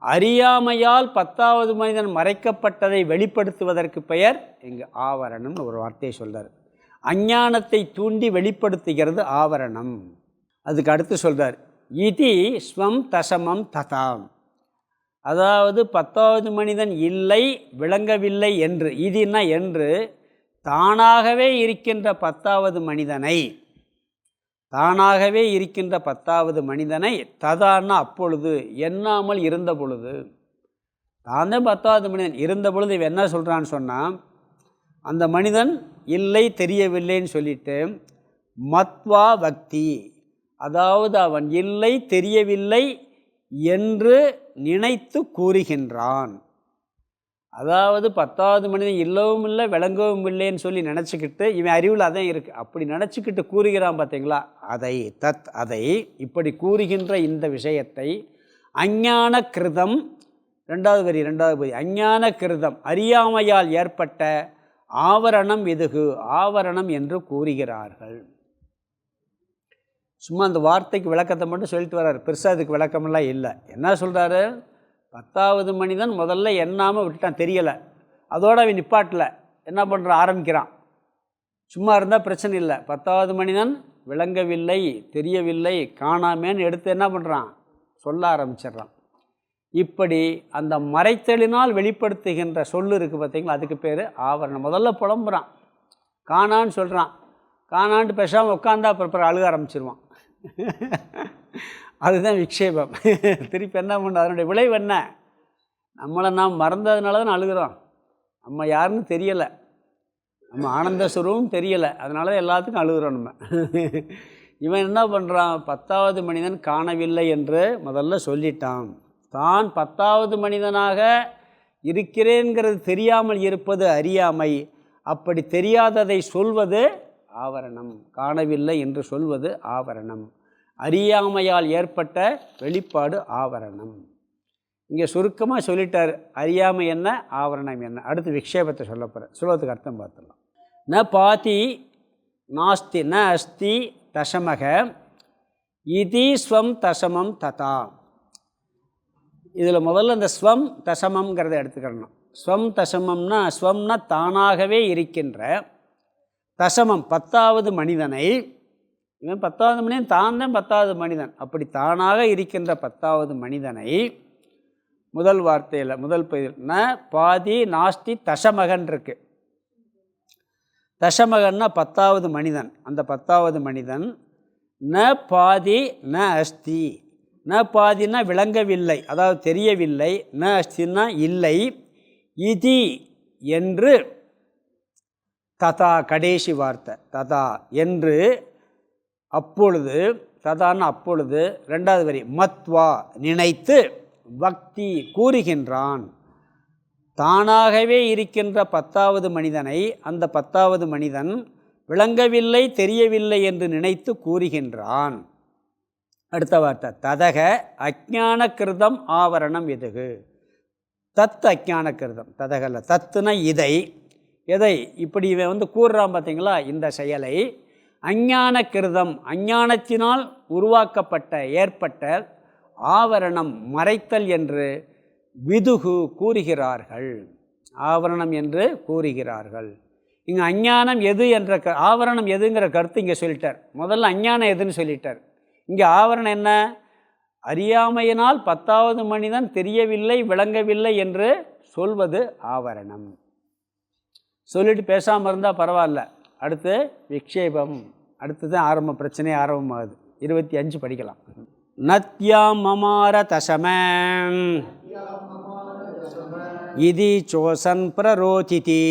அறியாமையால் 10வது மனிதன் மறைக்கப்பட்டதை வெளிப்படுத்துவதற்கு பெயர் இங்கு ஆவரணம்னு ஒரு வார்த்தையை சொல்கிறார். அஞ்ஞானத்தை தூண்டி வெளிப்படுத்துகிறது ஆவரணம். அதுக்கு அடுத்து சொல்கிறார், இதி ஸ்வம் தசமம் ததாம். அதாவது 10வது மனிதன் இல்லை, விளங்கவில்லை என்று, இதுன்னா என்று தானாகவே இருக்கின்ற 10வது மனிதனை, தானாகவே இருக்கின்ற 10வது மனிதனை ததான்னா அப்பொழுது, எண்ணாமல் இருந்த பொழுது, தான் தான் 10வது மனிதன் இருந்த பொழுது இவன் என்ன சொல்கிறான்னு சொன்னால், அந்த மனிதன் இல்லை தெரியவில்லைன்னு சொல்லிட்டு மத்வா பக்தி, அதாவது அவன் இல்லை தெரியவில்லை என்று நினைத்து கூறுகின்றான். அதாவது 10வது மனிதன் இல்லவும் இல்லை விளங்கவும் இல்லைன்னு சொல்லி நினச்சிக்கிட்டு, இவன் அறிவில் அதான் இருக்குது, அப்படி நினச்சிக்கிட்டு கூறுகிறான் பார்த்தீங்களா, அதை இப்படி கூறுகின்ற இந்த விஷயத்தை அஞ்ஞான கிருதம், 2வது வரி அஞ்ஞான கிருதம் அறியாமையால் ஏற்பட்ட ஆவரணம் விதுகு, ஆவரணம் என்று கூறுகிறார்கள். சும்மா அந்த வார்த்தைக்கு விளக்கத்தை மட்டும் சொல்லிட்டு வர்றார், பெருசாக அதுக்கு விளக்கமெல்லாம் இல்லை. என்ன சொல்கிறாரு, 10வது மனிதன் முதல்ல எண்ணாமல் விட்டுட்டான், தெரியலை, அதோடு அவன் நிப்பாட்டில் என்ன பண்ணுறான், ஆரம்பிக்கிறான். சும்மா இருந்தால் பிரச்சனை இல்லை, 10வது மனிதன் விளங்கவில்லை தெரியவில்லை காணாமேன்னு எடுத்து என்ன பண்ணுறான், சொல்ல ஆரம்பிச்சிடுறான். இப்படி அந்த மறைத்தலினால் வெளிப்படுத்துகின்ற சொல்லு இருக்குது பார்த்தீங்களா, அதுக்கு பேர் ஆவரணம். முதல்ல புலம்புறான், காணான்னு சொல்கிறான். காணான்ட்டு பேசாமல் உட்காந்தா அப்புறம் அழுக ஆரம்பிச்சிருவான். அதுதான் விக்ஷேபம். திருப்பி என்ன பண்ண, அதனுடைய விளைவு என்ன? நம்மளை நாம் மறந்ததுனால தான் அழுகிறோம். நம்ம யாருன்னு தெரியலை, நம்ம ஆனந்த சுரூபம் தெரியலை, அதனால தான் எல்லாத்துக்கும் அழுகிறோம் நம்ம. இவன் என்ன பண்ணுறான், 10வது மனிதன் காணவில்லை என்று முதல்ல சொல்லிட்டான். தான் 10வது மனிதனாக இருக்கிறேங்கிறது தெரியாமல் இருப்பது அறியாமை. அப்படி தெரியாததை சொல்வது ஆவரணம். காணவில்லை என்று சொல்வது ஆவரணம். அறியாமையால் ஏற்பட்ட வெளிப்பாடு ஆவரணம். இங்கே சுருக்கமாக சொல்லிட்டார், அறியாமை என்ன, ஆவரணம் என்ன. அடுத்து விக்ஷேபத்தை சொல்ல போகிற சுலபத்துக்கு அர்த்தம் பார்த்துடலாம். ந பாதி நாஸ்தி ந அஸ்தி தசமக இதி ஸ்வம் தசமம் ததா. இதில் முதல்ல இந்த ஸ்வம் தசமங்கிறத எடுத்துக்கணும். ஸ்வம் தசமம்னா, ஸ்வம்னா தானாகவே இருக்கின்ற, தசமம் 10வது மனிதனை, இவன் 10வது மனிதன், தான் 10வது மனிதன். அப்படி தானாக இருக்கின்ற 10வது மனிதனை முதல் வார்த்தையில் முதல் பகுதியில் ந பாதி நாஸ்தி தசமகன் இருக்கு. தசமகன்னா 10வது மனிதன். அந்த 10வது மனிதன் ந பாதி ந அஸ்தி. ந பாதினா விளங்கவில்லை, அதாவது தெரியவில்லை. ந அஸ்தினா இல்லை. இதி என்று, ததா கடைசி வார்த்தை, ததா என்று, அப்பொழுது, ததான்னு அப்பொழுது, 2வது வரி மத்வா நினைத்து, பக்தி கூறுகின்றான். தானாகவே இருக்கின்ற 10வது மனிதனை அந்த 10வது மனிதன் விளங்கவில்லை, தெரியவில்லை என்று நினைத்து கூறுகின்றான். அடுத்த வார்த்தை ததக அஜ்ஞான கிருதம் ஆவரணம் எதுகு. தத் அஜ்ஞான கிருதம், ததகல்ல, தத்துனா இதை, எதை இப்படி இவன் கூறுறான் பார்த்தீங்களா, இந்த செயலை அஞ்ஞான கிருதம், அஞ்ஞானத்தினால் உருவாக்கப்பட்ட ஏற்பட்ட ஆவரணம் மறைத்தல் என்று விதுகு கூறுகிறார்கள். ஆவரணம் என்று கூறுகிறார்கள். இங்கே அஞ்ஞானம் எது என்ற ஆவரணம் எதுங்கிற கருத்து இங்கே சொல்லிட்டார். முதல்ல அஞ்ஞானம் எதுன்னு சொல்லிட்டார். இங்கே ஆவரணம் என்ன, அறியாமையினால் 10வது மனிதன் தெரியவில்லை, விளங்கவில்லை என்று சொல்வது ஆவரணம். சொல்லிட்டு பேசாமல் இருந்தால் பரவாயில்ல. அடுத்து விக்ஷேபம், அடுத்து தான் ஆரம்ப பிரச்சனை ஆரம்பமாகுது. 25 படிக்கலாம். நத்யாம் மமார தசமம் இதி சோசன் பிரரோதிதி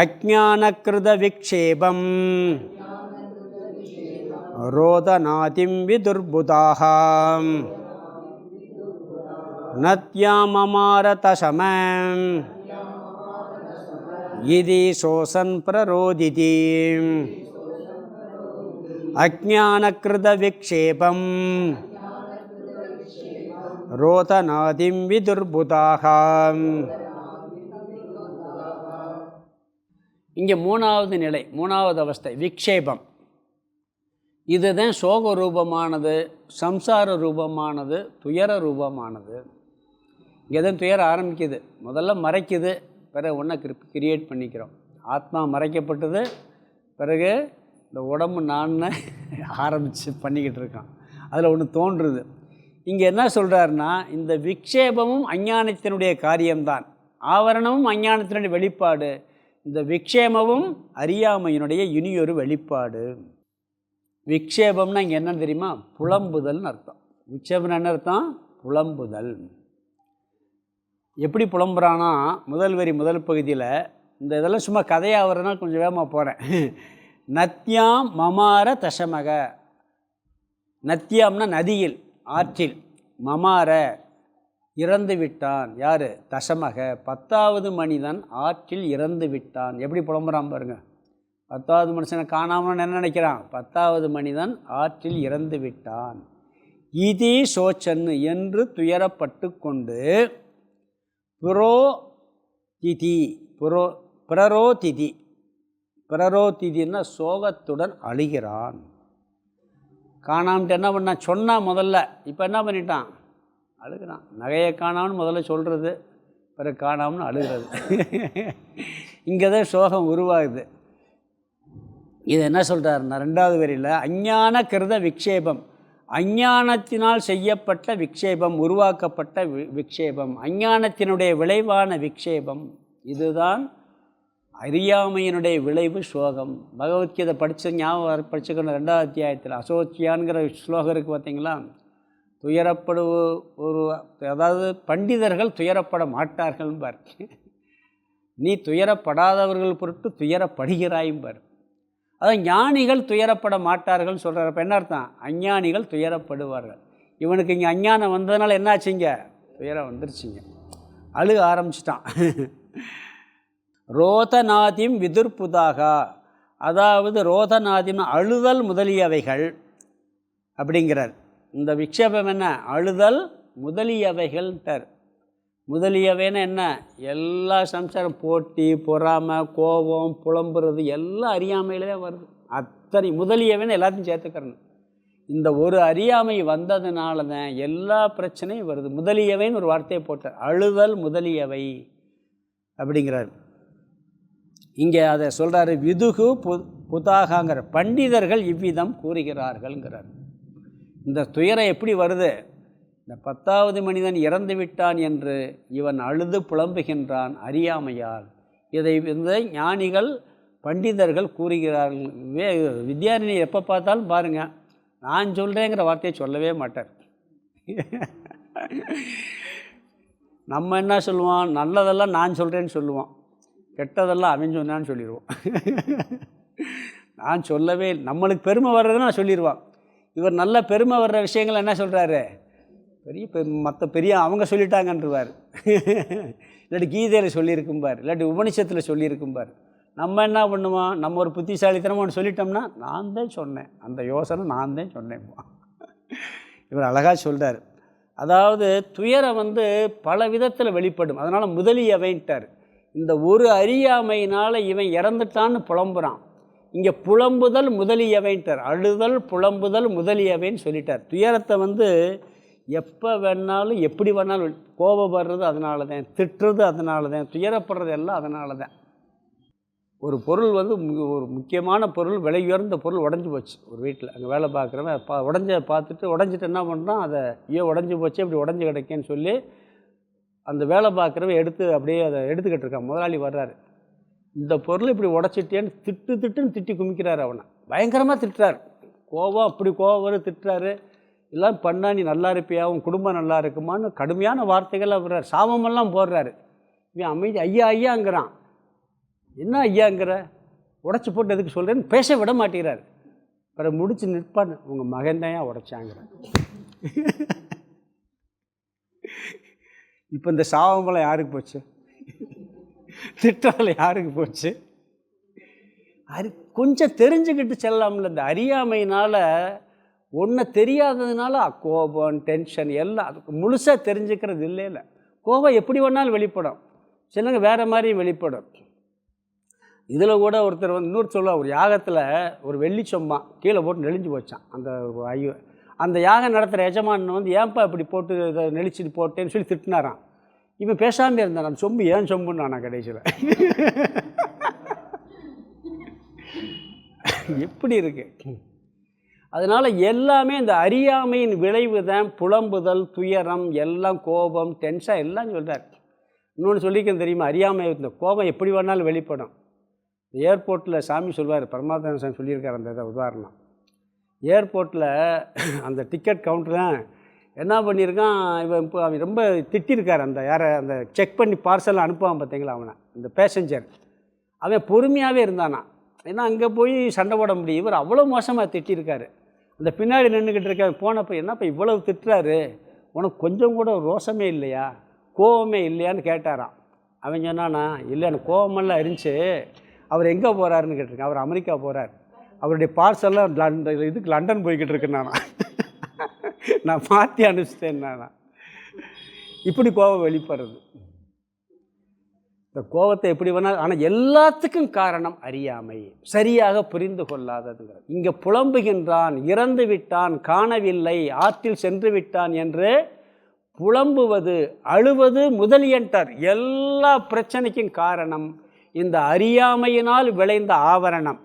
அஜ்ஞானக்ருத விக்ஷேபம் ரோதநாதிம் விதுர்புதாஹம். நத்யாம் மமார தசமம் இதி சோசன் பிரரோதிதி அஜ்ஞானக்ருத விக்ஷேபம் ரோதநாதிம் விதுர்புதாஹம். இங்கே 3வது நிலை, 3வது அவஸ்தை விக்ஷேபம். இதுதான் சோக ரூபமானது, சம்சார ரூபமானது, துயர ரூபமானது. இங்கே தான் துயரம் ஆரம்பிக்குது. முதல்ல மறைக்குது, பிறகு ஒன்றை கிரியேட் பண்ணிக்கிறோம். ஆத்மா மறைக்கப்பட்டது, பிறகு இந்த உடம்பு நான் ஆரம்பித்து பண்ணிக்கிட்டு இருக்கான். அதில் ஒன்று தோன்றுறது. இங்கே என்ன சொல்கிறாருன்னா, இந்த விக்ஷேபமும் அஞ்ஞானத்தினுடைய காரியம்தான், ஆவரணமும் அஞ்ஞானத்தினுடைய வெளிப்பாடு. இந்த விக்ஷேபமும் அறியாமையினுடைய இனியொரு வெளிப்பாடு. விக்ஷேபம்னா இங்கே என்னன்னு தெரியுமா, புலம்புதல்னு அர்த்தம். விக்ஷேபம் என்ன அர்த்தம், புலம்புதல். எப்படி புலம்புறானா, முதல் வரி முதல் பகுதியில், இந்த இதெல்லாம் சும்மா கதையாக வரதுனால கொஞ்சம் வேகமாக போகிறேன். நத்யாம் மமார தசமக. நத்யாம்னா நதியில், ஆற்றில். மமார இறந்து விட்டான். யார், தசமக 10வது மனிதன் ஆற்றில் இறந்து விட்டான். எப்படி புலம்புறான் பாருங்க. 10வது மனுஷனை காணாமல் என்ன நினைக்கிறான், 10வது மனிதன் ஆற்றில் இறந்து விட்டான். இதி சோச்சன்னு என்று துயரப்பட்டு கொண்டு, புரோதிதி பிரரோதிதி, பிரரோதிதின்னா சோகத்துடன் அழுகிறான். காணாமட்டு என்ன பண்ணான், சொன்னான் முதல்ல, இப்போ என்ன பண்ணிட்டான், அழுகிறான். நகையை காணாமன்னு முதல்ல சொல்கிறது, பிறகு காணாமன்னு அழுகிறது. இங்கே தான் சோகம் உருவாகுது. இது என்ன சொல்கிறாருன்னா, 2வது வரியில் அஞ்ஞான கிருத விக்ஷேபம், அஞ்ஞானத்தினால் செய்யப்பட்ட விக்ஷேபம், உருவாக்கப்பட்ட விக்ஷேபம், அஞ்ஞானத்தினுடைய விளைவான விக்ஷேபம். இதுதான் அறியாமையினுடைய விளைவு சோகம். பகவத்கீதை ஞாபகம் படிச்சுக்கணும். 2வது அத்தியாயத்தில் அசோச்சியான்கிற ஸ்லோகம் இருக்குது பார்த்தீங்களா? ஒரு அதாவது பண்டிதர்கள் துயரப்பட மாட்டார்கள்பார். நீ துயரப்படாதவர்கள் பொருட்டு துயரப்படுகிறாய்பார். அதான் ஞானிகள் துயரப்பட மாட்டார்கள் சொல்கிறார். இப்போ என்ன அர்த்தம்? அஞ்ஞானிகள் துயரப்படுவார்கள். இவனுக்கு இங்கே அஞ்ஞானம் வந்ததுனால என்னாச்சுங்க? துயரம் வந்துருச்சுங்க. அழுக ஆரம்பிச்சிட்டான். ரோதநாதிம் விதுர்புதாகா, அதாவது ரோதநாதிம் அழுதல் முதலியவைகள் அப்படிங்கிறார். இந்த விக்ஷேபம் என்ன? அழுதல் முதலியவைகள்ன்றார். முதலியவைன்னு என்ன? எல்லா சம்சாரம், போட்டி, பொறாமை, கோபம், புலம்புறது எல்லாம் அறியாமையிலே தான் வருது. அத்தனை முதலியவைன்னு எல்லாத்தையும் சேர்த்துக்கிறணும். இந்த ஒரு அறியாமை வந்ததுனால தான் எல்லா பிரச்சனையும் வருது. முதலியவைன்னு ஒரு வார்த்தையை போட்டார். அழுதல் முதலியவை அப்படிங்கிறார். இங்கே அதை சொல்கிறாரு. விதுகு புதாகாங்கிற பண்டிதர்கள் இவ்விதம் கூறுகிறார்கள்ங்கிறார். இந்த துயரம் எப்படி வருது? இந்த 10வது மனிதன் இறந்து விட்டான் என்று இவன் அழுது புலம்புகின்றான் அறியாமையால். இதை ஞானிகள் பண்டிதர்கள் கூறுகிறார்கள். வித்யாரண்யர் எப்போ பார்த்தாலும் பாருங்கள், நான் சொல்கிறேங்கிற வார்த்தையை சொல்லவே மாட்டார். நம்ம என்ன சொல்லுவோம்? நல்லதெல்லாம் நான் சொல்கிறேன்னு சொல்லுவோம், கெட்டதெல்லாம் அவன் சொன்னான்னு சொல்லிடுவோம். நான் சொல்லவே, நம்மளுக்கு பெருமை வர்றதுன்னு நான் சொல்லிடுவான். இவர் நல்ல பெருமை வர்ற விஷயங்கள் என்ன சொல்கிறாரு? மற்ற பெரிய அவங்க சொல்லிட்டாங்கன்றவார். இல்லாட்டி கீதையில் சொல்லியிருக்கும்பார், இல்லாட்டி உபனிஷத்தில் சொல்லியிருக்கும்பார். நம்ம என்ன பண்ணுவோம்? நம்ம ஒரு புத்திசாலித்தனமாக ஒன்று சொல்லிட்டோம்னா, நான் தான் சொன்னேன், அந்த யோசனை நான் தான் சொன்னேன். இவர் அழகாக சொல்கிறார். அதாவது துயரம் பல விதத்தில் வெளிப்படும். அதனால் முதலியவைன்ட்டார். இந்த ஒரு அறியாமையினால் இவன் இறந்துட்டான்னு புலம்புறான். இங்கே புலம்புதல் முதலியவைன்ட்டார். அழுதல் புலம்புதல் முதலியவைன்னு சொல்லிட்டார். துயரத்தை எப்போ வேணாலும் எப்படி வேணாலும், கோபப்படுறது அதனால தான், திட்டுறது அதனால தான், துயரப்படுறது எல்லாம் அதனால தான். ஒரு பொருள் ஒரு முக்கியமான பொருள், விலை உயர்ந்த பொருள் உடஞ்சி போச்சு ஒரு வீட்டில். அங்கே வேலை பார்க்குறவன் உடஞ்ச பார்த்துட்டு, உடஞ்சிட்டு என்ன பண்ணுறான்? அதை உடஞ்சி போச்சு, இப்படி உடஞ்சி கிடக்கேன்னு சொல்லி அந்த வேலை பார்க்குறவன் அப்படியே அதை எடுத்துக்கிட்டு இருக்கான். முதலாளி வர்றாரு. இந்த பொருள் இப்படி உடச்சிட்டேன்னு திட்டுன்னு திட்டி குமிக்கிறார். அவனை பயங்கரமாக திட்டுறாரு. கோபம், அப்படி கோபம் திட்டுறாரு. எல்லாம் பண்ணா நீ நல்லா இருப்பியா, உன் குடும்பம் நல்லா இருக்குமான்னு கடுமையான வார்த்தைகள்லாம் விடுறாரு. சாபமெல்லாம் போடுறாரு. இவன் அமைதி, ஐயா ஐயாங்கிறான். என்ன ஐயாங்கிற, உடச்சி போட்டு எதுக்கு சொல்கிறேன்னு பேச விட மாட்டேங்கிறார். அப்புறம் முடிச்சு நிற்பான்னு, உங்கள் மகன் தான் ஏன் உடைச்சாங்கிறார். இப்போ இந்த சாபமெல்லாம் யாருக்கு போச்சு? திட்டால் யாருக்கு போச்சு? கொஞ்சம் தெரிஞ்சுக்கிட்டு செல்லாமல். இந்த அறியாமையினால் ஒன்றை தெரியாததுனால கோபம், டென்ஷன் எல்லாம் அதுக்கு முழுசாக தெரிஞ்சுக்கிறது இல்லை. கோபம் எப்படி வேணாலும் வெளிப்படும், சிலங்க வேறு மாதிரியும் வெளிப்படும். இதில் கூட ஒருத்தர் இன்னொரு சொல்லுவார். ஒரு யாகத்தில் ஒரு வெள்ளி சொம்பான் கீழே போட்டு நெளிஞ்சு போச்சான். அந்த யாகம் நடத்துகிற எஜமான் ஏன்பா இப்படி போட்டு இதை நெளிச்சிட்டு போட்டேன்னு சொல்லி திட்டினாரான். இவன் பேசாமல் இருந்தான். அந்த சொம்பு ஏன் சொம்புன்னு நான் கடைசியில் எப்படி இருக்கு. அதனால் எல்லாமே இந்த அறியாமையின் விளைவு தான். புலம்புதல், துயரம், எல்லாம் கோபம், டென்ஷன் எல்லாம் சொல்கிறார். இன்னொன்று சொல்லிக்க தெரியுமா? அறியாமை இந்த கோபம் எப்படி வேணாலும் வெளிப்படும். ஏர்போர்ட்டில் சாமி சொல்வார், பரமாத்மா சாமி சொல்லியிருக்கார் அந்த இதை உதாரணம். ஏர்போர்ட்டில் அந்த டிக்கெட் கவுண்டர் தான் என்ன பண்ணியிருக்கான், அவன் ரொம்ப திட்டிருக்கார். அந்த செக் பண்ணி பார்சல் அனுப்புவான் பார்த்தீங்களா, இந்த பேசஞ்சர் அவன் பொறுமையாகவே இருந்தானா. ஏன்னா அங்கே போய் சண்டை போட முடியும். இவர் அவ்வளோ மோசமாக திட்டிருக்காரு. அந்த பின்னாடி நின்றுக்கிட்டு இருக்க போனப்போ, என்னப்போ இவ்வளவு திட்டுறாரு, உனக்கு கொஞ்சம் கூட ரோசமே இல்லையா, கோபமே இல்லையான்னு கேட்டாரான். அவன் சொன்னானா, இல்லை எனக்கு கோபமெல்லாம் இருந்துச்சு. அவர் எங்கே போகிறாருன்னு கேட்டிருக்கேன். அவர் அமெரிக்கா போகிறார். அவருடைய பார்சல்லாம் லண்டன் போய்கிட்டு இருக்குன்னு நான் மாற்றி அனுப்பிச்சிட்டேன். இப்படி கோபம் வெளிப்படுறது. இந்த கோபத்தை எப்படி வேணால், ஆனால் எல்லாத்துக்கும் காரணம் அறியாமை, சரியாக புரிந்து கொள்ளாததுங்கிறது. இங்கே புலம்புகின்றான், இறந்து விட்டான், காணவில்லை, ஆற்றில் சென்று விட்டான் என்று புலம்புவது, அழுவது முதலியன்றார். எல்லா பிரச்சனைக்கும் காரணம் இந்த அறியாமையினால் விளைந்த ஆவரணம்.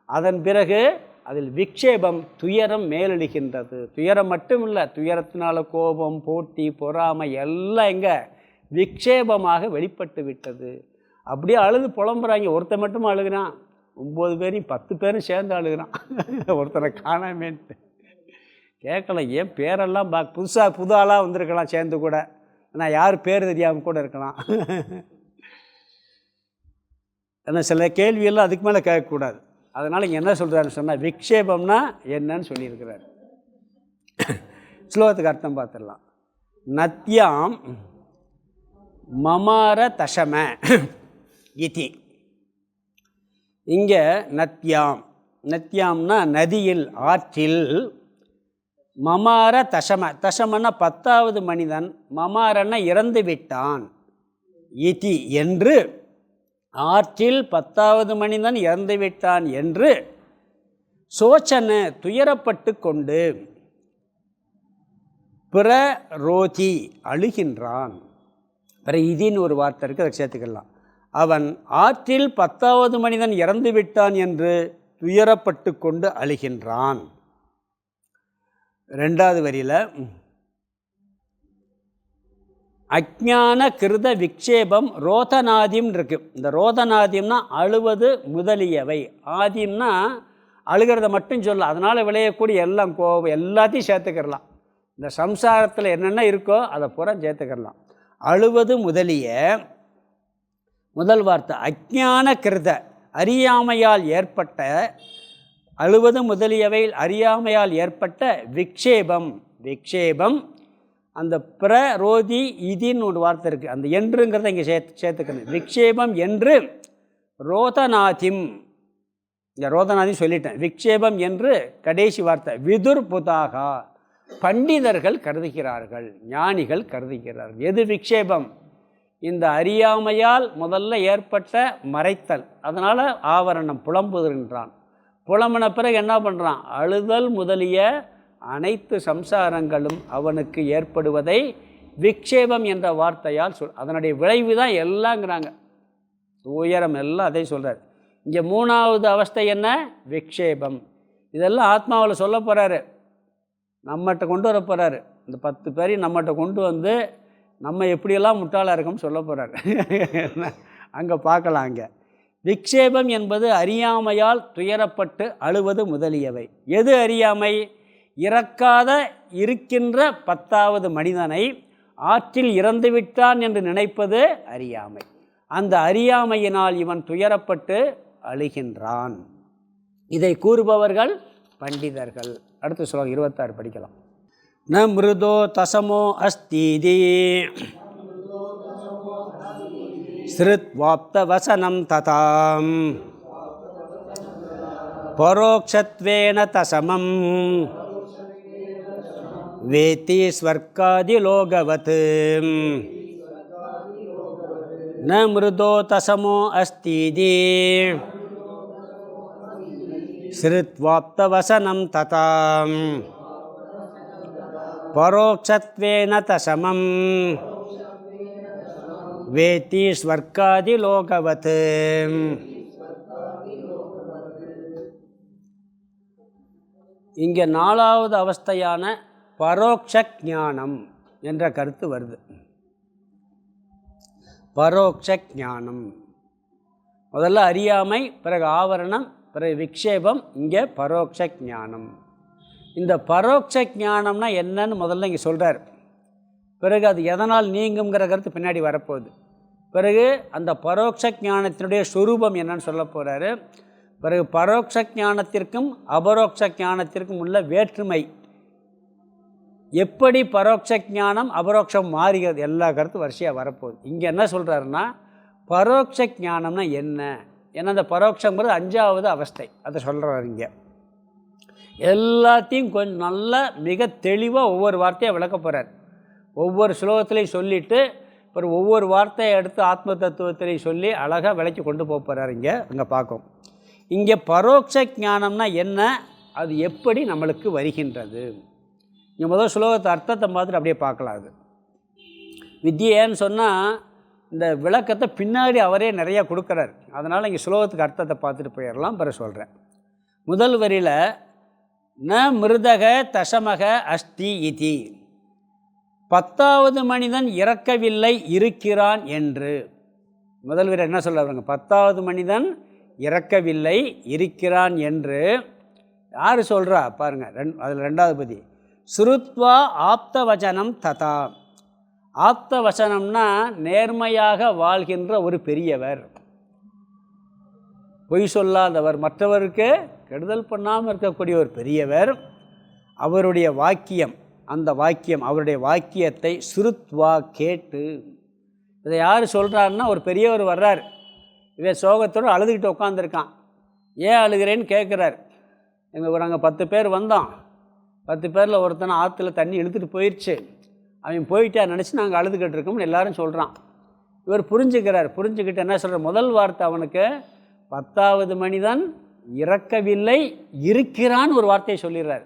அதன் பிறகு அதில் விக்ஷேபம் துயரம் மேலெழுகின்றது. துயரம் மட்டும் இல்லை, துயரத்தினால கோபம், போட்டி, பொறாமை எல்லாம் எங்கே விக்ஷேபமாக வெளிப்பட்டு விட்டது. அப்படியே அழுது புலம்புறாங்க. ஒருத்தர் மட்டும் அழுகிறான், 9 பேரையும் 10 பேரும் சேர்ந்து அழுகிறான் ஒருத்தரை காணாமேன்ட்டு. கேட்கலாம், ஏன் பேரெல்லாம் புது ஆளாக வந்திருக்கலாம் சேர்ந்து கூட, ஆனால் யார் பேர் தெரியாமல் கூட இருக்கலாம். ஏன்னா சில கேள்வியெல்லாம் அதுக்கு மேலே கேட்கக்கூடாது. அதனால் இங்கே என்ன சொல்கிறாருன்னு சொன்னால், விக்ஷேபம்னா என்னன்னு சொல்லியிருக்கிறார். ஸ்லோகத்துக்கு அர்த்தம் பார்த்துடலாம். நத்யாம் மமார தசம இதி. இங்கே நத்யாம்னா நதியில், ஆற்றில், மமார தசமன்னா 10வது மனிதன், மமாரன்னா இறந்து விட்டான், இதி என்று, ஆற்றில் 10வது மனிதன் இறந்து விட்டான் என்று சோச்சன துயரப்பட்டு கொண்டு, பிரரோதி அழுகின்றான். இதின்னு ஒரு வார்த்தை இருக்குது, அதை சேர்த்துக்கலாம். அவன் ஆற்றில் 10வது மனிதன் இறந்து விட்டான் என்று துயரப்பட்டு கொண்டு அழுகின்றான். 2வது வரியில் அஜ்ஞான கிருத விக்ஷேபம் ரோதநாதியம் இருக்குது. இந்த ரோதநாதியம்னா அழுவது முதலியவை. ஆதியம்னா அழுகிறத மட்டும் சொல்ல, அதனால் விளையக்கூடிய எல்லாம் கோபம் எல்லாத்தையும் சேர்த்துக்கிடலாம். இந்த சம்சாரத்தில் என்னென்ன இருக்கோ அதை பூரா சேர்த்துக்கிடலாம். அழுவது முதலிய, முதல் வார்த்தை அஜ்ஞான கிருத, அறியாமையால் ஏற்பட்ட, அழுவது முதலியவை அறியாமையால் ஏற்பட்ட விக்ஷேபம். அந்த பிரரோதி இதின்னு ஒரு வார்த்தை இருக்குது, அந்த என்றுங்கிறத இங்கே சேர்த்துக்கணும். விக்ஷேபம் என்று ரோதநாதிம், இந்த ரோதநாதி சொல்லிட்டேன். விக்ஷேபம் என்று கடைசி வார்த்தை விதுர்புதாகா, பண்டிதர்கள் கருதுகிறார்கள், ஞானிகள் கருதுகிறார்கள். எது விக்ஷேபம்? இந்த அறியாமையால் முதல்ல ஏற்பட்ட மறைத்தல், அதனால் ஆவரணம் புலம்புகின்றான். புலம்பின பிறகு என்ன பண்ணுறான்? அழுதல் முதலிய அனைத்து சம்சாரங்களும் அவனுக்கு ஏற்படுவதை விக்ஷேபம் என்ற வார்த்தையால் அதனுடைய விளைவு தான் எல்லாங்கிறாங்க. உயரம் எல்லாம் அதை சொல்கிறார். இங்கே 3வது அவஸ்தை என்ன? விக்ஷேபம். இதெல்லாம் ஆத்மாவில் சொல்ல போகிறாரு, நம்மகிட்ட கொண்டு வர போகிறாரு. இந்த 10 பேரையும் நம்மகிட்ட கொண்டு வந்து நம்ம எப்படியெல்லாம் முட்டாளாக இருக்கோம்னு சொல்ல போகிறாரு. அங்கே பார்க்கலாம். அங்கே விக்ஷேபம் என்பது அறியாமையால் துயரப்பட்டு அழுவது முதலியவை. எது அறியாமை? இறக்காத இருக்கின்ற 10வது மனிதனை ஆற்றில் இறந்துவிட்டான் என்று நினைப்பது அறியாமை. அந்த அறியாமையினால் இவன் துயரப்பட்டு அழுகின்றான். இதை கூறுபவர்கள் பண்டிதர்கள். அடுத்து ஸ்லோகம் 26 படிக்கலாம். ந மிருதோ தசமோ அஸ்தீதி ஸ்ருத்வாப்த வசனம் ததாம் பரோக்ஷத்வேன தசமம் வேத்தி ஸ்வர்காதிலோகவத். ந மிருதோ தசமோ அஸ்தீதி ஸ்ருத்வாப்த வசனம் ததாம் பரோக்ஷத்வேன தசமம் வேத்தி ஸ்வர்காதிலோகவத். இங்கே 4வது அவஸ்தையான பரோக்ஷ ஞானம் என்ற கருத்து வருது. பரோக்ஷ ஞானம் முதல்ல அறியாமை, பிறகு ஆவரணம், பிறகு விக்ஷேபம். இங்கே பரோக்ஷ ஞானம். இந்த பரோக்ஷ ஞானம்னா என்னன்னு முதல்ல இங்கே சொல்கிறார். பிறகு அது எதனால் நீங்குங்கிற கருத்து பின்னாடி வரப்போகுது. பிறகு அந்த பரோக்ஷ ஞானத்தினுடைய ஸ்வரூபம் என்னன்னு சொல்ல போகிறாரு. பிறகு பரோக்ஷ ஞானத்திற்கும் அபரோக்ஷ ஞானத்திற்கும் உள்ள வேற்றுமை, எப்படி பரோட்ச ஞானம் அபரோக்ஷம் மாறுகிறது, எல்லா கருத்தும் வரிசையாக வரப்போகுது. இங்கே என்ன சொல்கிறாருன்னா, பரோட்ச ஞானம்னா என்ன? ஏன்னா அந்த பரோட்சங்கிறது 5வது அவஸ்தை, அதை சொல்கிறாரு. இங்கே எல்லாத்தையும் கொஞ்சம் நல்லா மிக தெளிவாக ஒவ்வொரு வார்த்தையாக விளக்க போகிறார். ஒவ்வொரு ஸ்லோகத்திலையும் சொல்லிவிட்டு அப்புறம் ஒவ்வொரு வார்த்தையை எடுத்து ஆத்ம தத்துவத்திலையும் சொல்லி அழகாக விளக்கி கொண்டு போக போகிறார். அங்கே பார்க்கும். இங்கே பரோட்ச ஞானம்னா என்ன, அது எப்படி நம்மளுக்கு வருகின்றது? இங்கே முதல் ஸ்லோகத்தை அர்த்தத்தை பார்த்துட்டு அப்படியே பார்க்கலாம். அது வித்யேன்னு சொன்னால் இந்த விளக்கத்தை பின்னாடி அவரே நிறையா கொடுக்குறார். அதனால் இங்கே ஸ்லோகத்துக்கு அர்த்தத்தை பார்த்துட்டு போயிடலாம். பிறகு சொல்கிறேன். முதல் வரியில் ந மிருதக தசமக அஸ்தி இதி, 10வது மனிதன் இறக்கவில்லை இருக்கிறான் என்று. முதல் வரி என்ன சொல்கிறாங்க? 10வது மனிதன் இறக்கவில்லை இருக்கிறான் என்று யார் சொல்கிறா பாருங்கள். அதில் 2வது பதி ஸ்ருத்வா ஆப்த வச்சனம் ததா. ஆப்த வசனம்னா நேர்மையாக வாழ்கின்ற ஒரு பெரியவர், பொய் சொல்லாதவர், மற்றவருக்கு கெடுதல் பண்ணாமல் இருக்கக்கூடிய ஒரு பெரியவர். அவருடைய வாக்கியம், அந்த வாக்கியம், அவருடைய வாக்கியத்தை ஸ்ருத்வா கேட்டு. இதை யார் சொல்கிறாருன்னா, ஒரு பெரியவர் வர்றார், இவன் சோகத்தோடு அழுதுகிட்டு உட்காந்துருக்கான். ஏன் அழுகிறேன்னு கேட்குறார். நாங்கள் 10 பேர் வந்தோம், 10 பேரில் ஒருத்தனை ஆற்றுல தண்ணி இழுத்துட்டு போயிடுச்சு, அவன் போயிட்டா நினச்சி நாங்கள் அழுதுகிட்டு இருக்கோம்னு எல்லாரும் சொல்கிறான். இவர் புரிஞ்சுக்கிறார். புரிஞ்சுக்கிட்டு என்ன சொல்கிற, முதல் வார்த்தை அவனுக்கு 10வது மனிதன் இறக்கவில்லை இருக்கிறான்னு ஒரு வார்த்தையை சொல்லிடுறார்.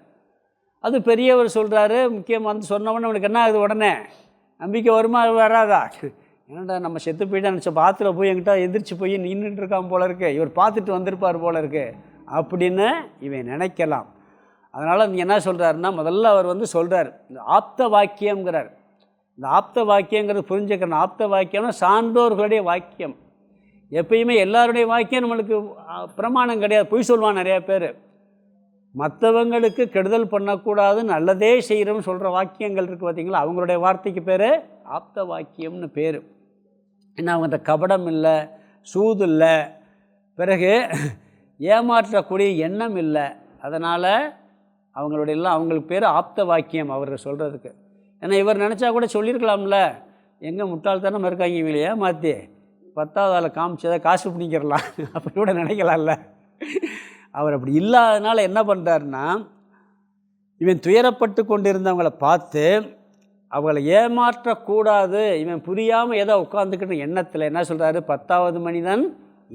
அது பெரியவர் சொல்கிறாரு. முக்கியமாக வந்து சொன்னவொடனே அவனுக்கு என்ன ஆகுது, உடனே நம்பிக்கை வருமா வராதா? என்னடா நம்ம செத்து போயிட்டா நினச்ச, பாத்தில் போய் என்கிட்ட எந்திரிச்சு போய் நின்றுட்டு இருக்கான் போல இருக்கு, இவர் பார்த்துட்டு வந்திருப்பார் போல இருக்கு அப்படின்னு இவன் நினைக்கலாம். அதனால் நீங்கள் என்ன சொல்கிறாருன்னா, முதல்ல அவர் வந்து சொல்கிறார் இந்த ஆப்த வாக்கியங்கிறார். இந்த ஆப்த வாக்கியங்கிறது புரிஞ்சுக்கணும். ஆப்த வாக்கியம்னா சான்றோர்களுடைய வாக்கியம். எப்பயுமே எல்லாருடைய வாக்கியம் நம்மளுக்கு பிரமாணம் கிடையாது. பொய் சொல்லுவான் நிறையா பேர். மற்றவங்களுக்கு கெடுதல் பண்ணக்கூடாது, நல்லதே செய்கிறோம்னு சொல்கிற வாக்கியங்கள் இருக்குது பார்த்திங்களா, அவங்களுடைய வார்த்தைக்கு பேர் ஆப்த வாக்கியம்னு பேர். ஏன்னா அவங்கள்ட்ட கபடம் இல்லை, சூது இல்லை, பிறகு ஏமாற்றக்கூடிய எண்ணம் இல்லை. அதனால் அவங்களுக்கு பேர் ஆப்த வாக்கியம் அவர் சொல்கிறதுக்கு. ஏன்னா இவர் நினச்சா கூட சொல்லியிருக்கலாம்ல, எங்கே முட்டாள்தனம் இருக்காங்க இவங்களே ஏமாற்றி 10வது ஆளை காமிச்சதை காசு பிடிக்கிறலாம் அப்படி கூட நினைக்கலாம்ல. அவர் அப்படி இல்லாதனால என்ன பண்ணுறாருன்னா, இவன் துயரப்பட்டு கொண்டிருந்தவங்களை பார்த்து அவங்களை ஏமாற்றக்கூடாது, இவன் புரியாமல் ஏதோ உட்காந்துக்கிட்ட எண்ணத்தில் என்ன சொல்கிறாரு, 10வது மனிதன்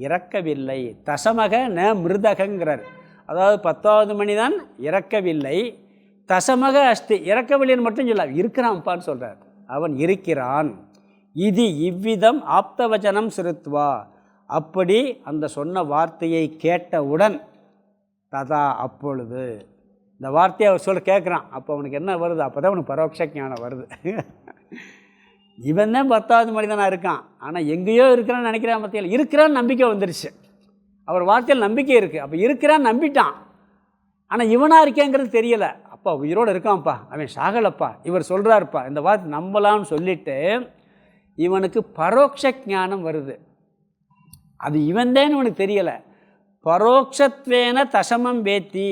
இறக்கவில்லை, தசமக ந மிருதகங்கிறார். அதாவது 10வது மனிதன் இறக்கவில்லை, தசமக அஸ்தி, இறக்கவில்லைன்னு மட்டும் சொல்ல, இருக்கிறான்ப்பான்னு சொல்கிறார். அவன் இருக்கிறான். இது இவ்விதம் ஆப்தவச்சனம் சிறுத்வா. அப்படி அந்த சொன்ன வார்த்தையை கேட்டவுடன் ததா, அப்பொழுது இந்த வார்த்தையை அவர் கேட்குறான். அப்போ அவனுக்கு என்ன வருது, அப்போ தான் அவனுக்கு பரோட்ச ஞானம் வருது. இவன் தான் 10வது மனிதனாக இருக்கான், ஆனால் எங்கேயோ இருக்கிறான்னு நினைக்கிறான். மத்தியில் இருக்கிறான்னு நம்பிக்கை வந்துருச்சு. அவர் வார்த்தையில் நம்பிக்கை இருக்குது. அப்போ இருக்கிறான்னு நம்பிட்டான், ஆனால் இவனாக இருக்கேங்கிறது தெரியலை. அப்பா உயிரோடு இருக்கான்ப்பா, அவன் சாகலப்பா, இவர் சொல்கிறாருப்பா, இந்த வார்த்தை நம்பலான்னு சொல்லிவிட்டு இவனுக்கு பரோட்ச ஞானம் வருது. அது இவன்தேன்னு இவனுக்கு தெரியலை. பரோட்சத்வேன தசமம் வேத்தி,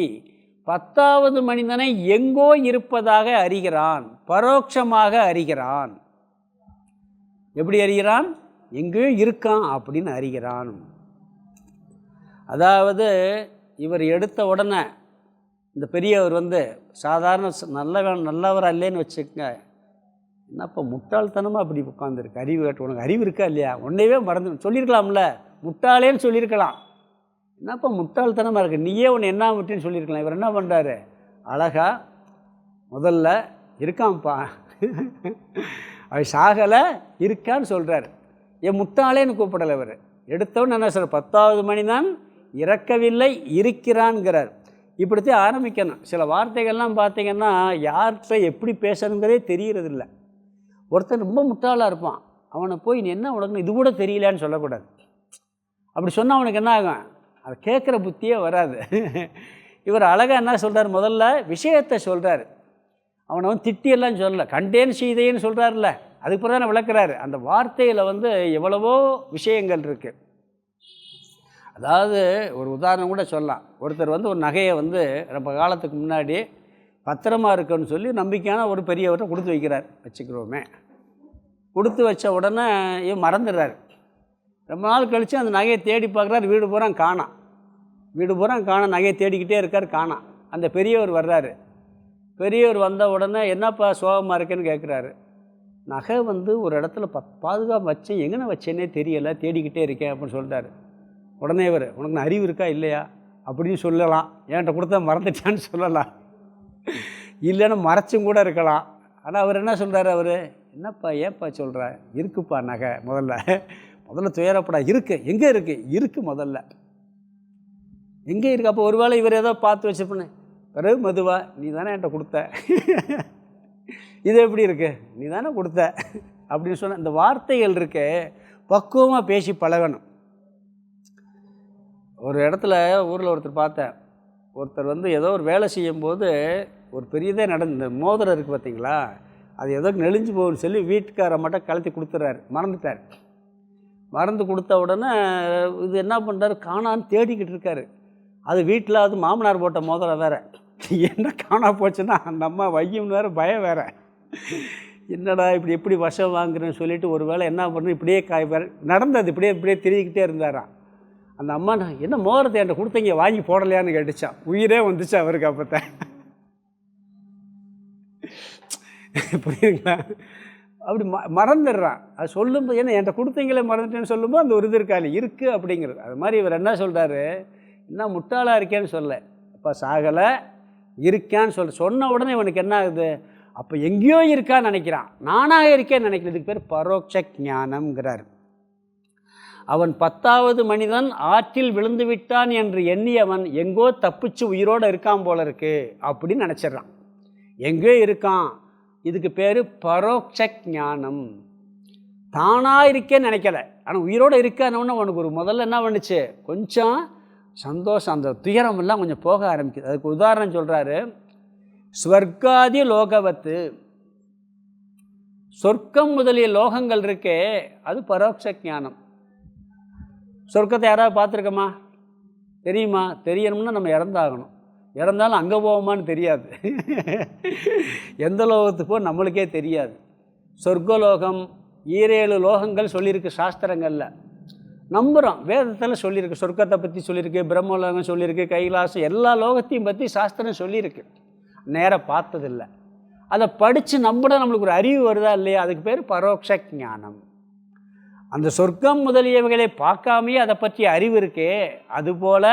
10வது மனிதனை எங்கோ இருப்பதாக அறிகிறான், பரோட்சமாக அறிகிறான். எப்படி அறிகிறான்? எங்கேயோ இருக்கான் அப்படின்னு அறிகிறான். அதாவது இவர் எடுத்த உடனே இந்த பெரியவர் வந்து சாதாரண நல்லவராக இல்லைன்னு வச்சுக்கங்க, என்னப்பா முட்டாள்தனமாக அப்படி உட்காந்துருக்கு, அறிவு கேட்டு உனக்கு அறிவு இருக்கா இல்லையா, உன்னையவே மறந்து சொல்லியிருக்கலாம்ல, முட்டாளேன்னு சொல்லியிருக்கலாம். என்னப்பா முட்டாள்தனமாக இருக்குது, நீயே உன்னை என்ன விட்டுன்னு சொல்லியிருக்கலாம். இவர் என்ன பண்ணுறாரு, அழகா முதல்ல இருக்கான்ப்பா, அவன் சாகலை இருக்கான்னு சொல்கிறார். என் முட்டாளேன்னு கூப்பிடலை. இவர் எடுத்தவன் என்ன சொல்கிறார், 10வது மனிதன் இறக்கவில்லை இருக்கிறான்ங்கிறார். இப்படித்தான் ஆரம்பிக்கணும். சில வார்த்தைகள்லாம் பார்த்திங்கன்னா யார்கிட்ட எப்படி பேசணுங்கிறதே தெரியறதில்லை. ஒருத்தன் ரொம்ப முட்டாளாக இருப்பான், அவனை போய் நீ என்ன உனக்கு இது கூட தெரியலான்னு சொல்லக்கூடாது. அப்படி சொன்னால் அவனுக்கு என்ன ஆகும், அதை கேட்குற புத்தியே வராது. இவர் அழகாக என்ன சொல்கிறார், முதல்ல விஷயத்தை சொல்கிறார். அவனை வந்து திட்டியெல்லாம் சொல்லலை, கண்டேன் சீதைன்னு சொல்கிறார்ல, அதுக்கு பிறகு தானே விளக்குறாரு. அந்த வார்த்தையில் வந்து எவ்வளவோ விஷயங்கள் இருக்குது. அதாவது ஒரு உதாரணம் கூட சொல்லலாம். ஒருத்தர் வந்து ஒரு நகையை வந்து ரொம்ப காலத்துக்கு முன்னாடி பத்திரமா இருக்குன்னு சொல்லி நம்பிக்கையான ஒரு பெரியவர்கிட்ட கொடுத்து வைக்கிறார் வச்சுக்கிறோமே. கொடுத்து வச்ச உடனே இவன் மறந்துடுறாரு. ரொம்ப நாள் கழித்து அந்த நகையை தேடி பார்க்குறாரு, வீடு பூரா காணாம், நகையை தேடிக்கிட்டே இருக்கார், காணாம். அந்த பெரியவர் வர்றாரு. பெரியவர் வந்த உடனே என்னப்பா சோகமாக இருக்குன்னு கேட்குறாரு. நகை வந்து ஒரு இடத்துல பாதுகாப்பு வச்சேன், எங்கன்னு வச்சேன்னே தெரியலை, தேடிக்கிட்டே இருக்கேன் அப்படின்னு சொல்லிட்டாரு. உடனே இவர் உனக்கு நான் அறிவு இருக்கா இல்லையா அப்படின்னு சொல்லலாம், என்கிட்ட கொடுத்தா மறந்துட்டான்னு சொல்லலாம், இல்லைன்னு மறைச்சும் கூட இருக்கலாம். ஆனால் அவர் என்ன சொல்கிறார், அவர் என்னப்பா ஏப்பா சொல்கிற, இருக்குப்பா நகை, முதல்ல துயரப்படா, இருக்குது, எங்கே இருக்குது, இருக்குது முதல்ல. எங்கே இருக்கு? அப்போ ஒரு வேளை இவர் ஏதோ பார்த்து வச்சுருப்பேன்னு, பிறகு மெதுவா, நீ தானே என்கிட்ட கொடுத்த, இது எப்படி இருக்கு, நீ தானே கொடுத்த அப்படின்னு சொன்ன இந்த வார்த்தைகள் இருக்கு, பக்குவமாக பேசி பழகணும். ஒரு இடத்துல ஊரில் ஒருத்தர் பார்த்தேன். ஒருத்தர் ஏதோ ஒரு வேலை செய்யும்போது ஒரு பெரியதே நடந்து மோதிரம் இருக்குது பார்த்தீங்களா, அது ஏதோ நெளிஞ்சு போகுன்னு சொல்லி வீட்டுக்காரை மட்டும் கலத்தி கொடுத்துட்றாரு. மறந்துட்டார். மறந்து கொடுத்த உடனே இது என்ன பண்ணுறாரு, காணான்னு தேடிக்கிட்டு இருக்காரு. அது வீட்டில் அது மாமனார் போட்ட மோதிரம் வேறு. என்ன காணா போச்சுன்னா அந்த அம்மா வையும்னு வேறு பயம் வேறு. என்னடா இப்படி எப்படி வசம் வாங்குறேன்னு சொல்லிட்டு ஒரு வேளை என்ன பண்ணு இப்படியே நடந்தது இப்படியே திரிக்கிட்டே இருந்தாராம். அந்த அம்மா என்ன மோதிரத்தை என்கிட்ட கொடுத்தீங்க வாங்கி போடலையான்னு கேட்டுச்சான். உயிரே வந்துச்சு அவருக்கு. அப்போத்தான் புரியுதுங்களா? அப்படி மறந்துடுறான். அது சொல்லும்போது ஏன்னா என்கிட்ட கொடுத்தீங்களே மறந்துட்டேன்னு சொல்லும்போது அந்த ஒரு இது இருக்காது இருக்குது அப்படிங்கிறது. அது மாதிரி இவர் என்ன சொல்கிறாரு, என்ன முட்டாளாக இருக்கேன்னு சொல்ல, அப்போ சாகலை இருக்கான்னு சொன்ன உடனே இவனுக்கு என்ன ஆகுது, அப்போ எங்கேயோ இருக்கான்னு நினைக்கிறான், நானாக இருக்கேன்னு நினைக்கிறதுக்கு பேர் பரோட்ச ஞானம்ங்கிறார். அவன் 10வது மனிதன் ஆற்றில் விழுந்து விட்டான் என்று எண்ணியவன் எங்கோ தப்பிச்சு உயிரோடு இருக்கான் போல இருக்கு அப்படின்னு நினச்சிட்றான். எங்கேயோ இருக்கான், இதுக்கு பேர் பரோட்ச ஞானம். தானாக இருக்கேன்னு நினைக்கல, ஆனால் உயிரோடு இருக்கானவொன்னு அவனுக்கு ஒரு முதல்ல என்ன பண்ணுச்சு, கொஞ்சம் சந்தோஷம், அந்த துயரமெல்லாம் கொஞ்சம் போக ஆரம்பிக்குது. அதுக்கு உதாரணம் சொல்கிறாரு, ஸ்வர்காதி லோகவத்து, சொர்க்கம் முதலிய லோகங்கள் இருக்கே அது பரோட்ச ஞானம். சொர்க்கத்தை யாராவது பார்த்துருக்கோமா, தெரியுமா? தெரியணும்னா நம்ம இறந்தாகணும். இறந்தாலும் அங்கே போவோமான்னு தெரியாது. எந்த லோகத்துக்கு நம்மளுக்கே தெரியாது. சொர்க்கலோகம் 7 லோகங்கள் சொல்லியிருக்கு சாஸ்திரங்களில், நம்புகிறோம். வேதத்தில் சொல்லியிருக்கு, சொர்க்கத்தை பற்றி சொல்லியிருக்கு, பிரம்மலோகம் சொல்லியிருக்கு, கைலாசம், எல்லா லோகத்தையும் பற்றி சாஸ்திரம் சொல்லியிருக்கு. நேராக பார்த்ததில்லை. அதை படித்து நம்பினா நம்மளுக்கு ஒரு அறிவு வருதா இல்லையா, அதுக்கு பேர் பரோட்ச ஞானம். அந்த சொர்க்கம் முதலியவைகளை பார்க்காமையே அதை பற்றி அறிவு இருக்கே, அதுபோல்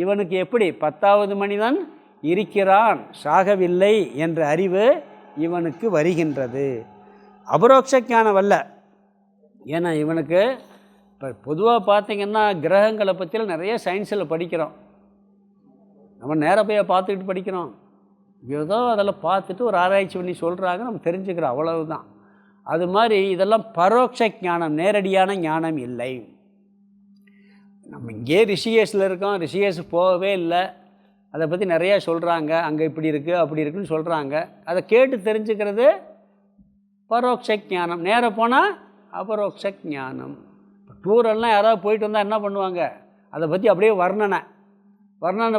இவனுக்கு எப்படி 10வது மனிதன் இருக்கிறான், சாகவில்லை என்ற அறிவு இவனுக்கு வருகின்றது. அபரோக்ஷ ஞானம் அல்ல. ஏன்னா இவனுக்கு இப்போ பொதுவாக பார்த்திங்கன்னா கிரகங்களை பற்றியில் நிறைய சயின்ஸில் படிக்கிறோம். நம்ம நேராக போய் பார்த்துக்கிட்டு படிக்கிறோம். ஏதோ அதெல்லாம் பார்த்துட்டு ஒரு ஆராய்ச்சி பண்ணி சொல்கிறாங்க, நம்ம தெரிஞ்சுக்கிறோம், அவ்வளவுதான். அது மாதிரி இதெல்லாம் பரோட்ச ஞானம், நேரடியான ஞானம் இல்லை. நம்ம இங்கே ரிஷிகேஷில் இருக்கோம், ரிஷிகேஷ் போகவே இல்லை, அதை பற்றி நிறையா சொல்கிறாங்க, அங்கே இப்படி இருக்குது அப்படி இருக்குதுன்னு சொல்கிறாங்க. அதை கேட்டு தெரிஞ்சுக்கிறது பரோட்ச ஞானம். நேராக போனால் அபரோக்ஷ ஞானம். டூரெல்லாம் யாராவது போயிட்டு வந்தால் என்ன பண்ணுவாங்க, அதை பற்றி அப்படியே வர்ணனை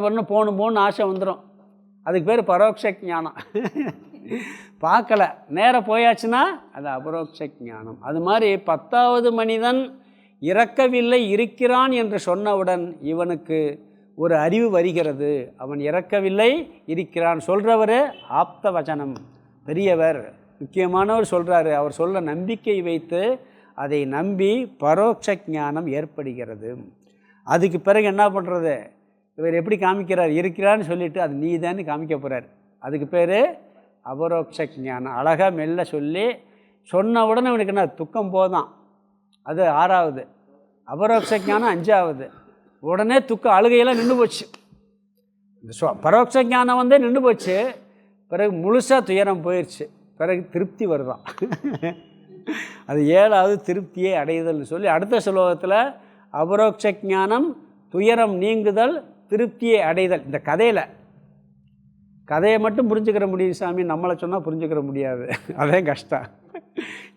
பண்ண போகணும்னு ஆசை வந்துடும். அதுக்கு பேர் பரோட்ச ஞானம். பார்க்கல, நேராக போயாச்சுன்னா அது அபரோக்ஷ ஞானம். அது மாதிரி 10வது மனிதன் இறக்கவில்லை இருக்கிறான் என்று சொன்னவுடன் இவனுக்கு ஒரு அறிவு வருகிறது. அவன் இறக்கவில்லை இருக்கிறான் சொல்கிறவர் ஆப்த வச்சனம், பெரியவர், முக்கியமானவர் சொல்கிறாரு. அவர் சொல்ல நம்பிக்கை வைத்து அதை நம்பி பரோட்ச ஞானம் ஏற்படுகிறது. அதுக்கு பிறகு என்ன பண்ணுறது, இவர் எப்படி காமிக்கிறார், இருக்கிறான்னு சொல்லிவிட்டு அது நீ தான் காமிக்க போகிறார். அதுக்கு பேர் அபரோக்ஷ ஞானம். அழகாக மெல்ல சொல்லி சொன்ன உடனே இவனுக்கு என்ன துக்கம் போதான், அது 6வது. அபரோக்ஷ ஞானம் 5வது. உடனே துக்கம் அழுகையெல்லாம் நின்று போச்சு. இந்த பரோட்ச ஞானம் நின்று போச்சு. பிறகு முழுசாக துயரம் போயிடுச்சு. பிறகு திருப்தி வருதான். அது 7வது திருப்தியை அடைதல்னு சொல்லி அடுத்த ஸ்லோகத்தில் அபரோக்ஷ ஞானம் துயரம் நீங்குதல் திருப்தியை அடைதல். இந்த கதையை மட்டும் புரிஞ்சுக்கிற முடியும் சாமி, நம்மளை சொன்னால் புரிஞ்சுக்கிற முடியாது, அதே கஷ்டம்.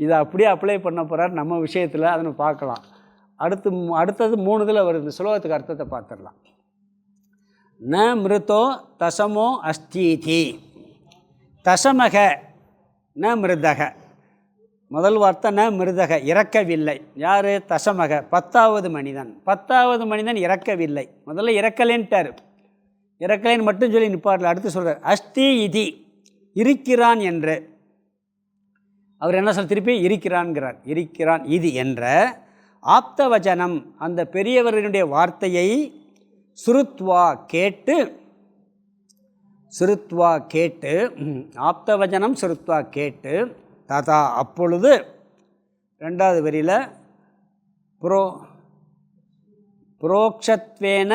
இதை அப்படியே அப்ளை பண்ண போகிறார் நம்ம விஷயத்தில், அதை பார்க்கலாம். அடுத்தது 3 இதில் வருது. இந்த ஸ்லோகத்துக்கு அர்த்தத்தை பார்த்துடலாம். ந மிருதோ தசமோ அஸ்தீதி, தசமக ந மிருதக. முதல் வார்த்தை ந மிருதக, இறக்கவில்லை. யார்? தசமக, 10வது மனிதன். 10வது மனிதன் இறக்கவில்லை. முதல்ல இறக்கலேன்ட்டார், இறக்கலேன்னு மட்டும் சொல்லி நிற்பார்ல. அடுத்து சொல்கிறார் அஸ்தி இதி, இருக்கிறான் என்று. அவர் என்ன சொல்ல, திருப்பி இருக்கிறான்கிறார். இருக்கிறான் இது என்ற ஆப்த வச்சனம், அந்த பெரியவர்களுடைய வார்த்தையை சுருத்வா கேட்டு, ஆப்த வச்சனம் சுருத்வா கேட்டு, தாத்தா அப்பொழுது 2வது வரியில் புரோக்ஷத்வேன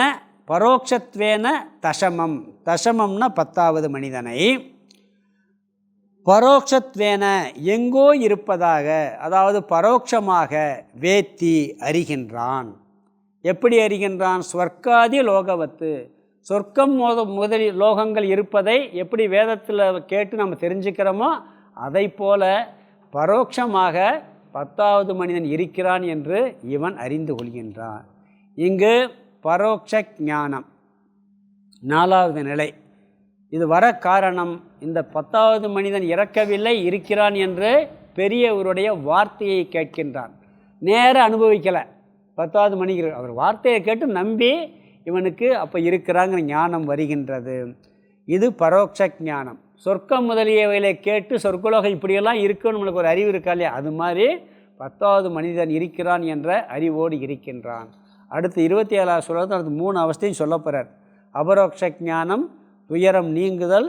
பரோட்சத்வேன தசமம், தசமம்னா 10வது மனிதனை பரோட்சத்வேன எங்கோ இருப்பதாக, அதாவது பரோட்சமாக வேத்தி அறிகின்றான். எப்படி அறிகின்றான்? ஸ்வர்க்காதி லோகவத்து, சொர்க்கம் முதலில் லோகங்கள் இருப்பதை எப்படி வேதத்தில் கேட்டு நம்ம தெரிஞ்சுக்கிறோமோ அதை போல பரோட்சமாக 10வது மனிதன் இருக்கிறான் என்று இவன் அறிந்து கொள்கின்றான். இங்கு பரோட்ச ஞானம் 4வது நிலை. இது வர காரணம், இந்த 10வது மனிதன் இறக்கவில்லை, இருக்கிறான் என்று பெரியவருடைய வார்த்தையை கேட்கின்றான். நேர அனுபவிக்கலை, 10வது மனிதர் அவர் வார்த்தையை கேட்டு நம்பி இவனுக்கு அப்போ இருக்கிறாங்கிற ஞானம் வருகின்றது. இது பரோட்ச ஞானம். சொர்க்கம் முதலியவைகளை கேட்டு சொர்க்கலோகம் இப்படியெல்லாம் இருக்குன்னு நம்மளுக்கு ஒரு அறிவு இருக்கா இல்லையா, அது மாதிரி 10வது மனிதன் இருக்கிறான் என்ற அறிவோடு இருக்கின்றான். அடுத்து 27வது ஸ்லோகத்தில் அடுத்து 3 அவஸ்தையும் சொல்ல போகிறார். அபரோக்ஷ ஞானம், துயரம் நீங்குதல்,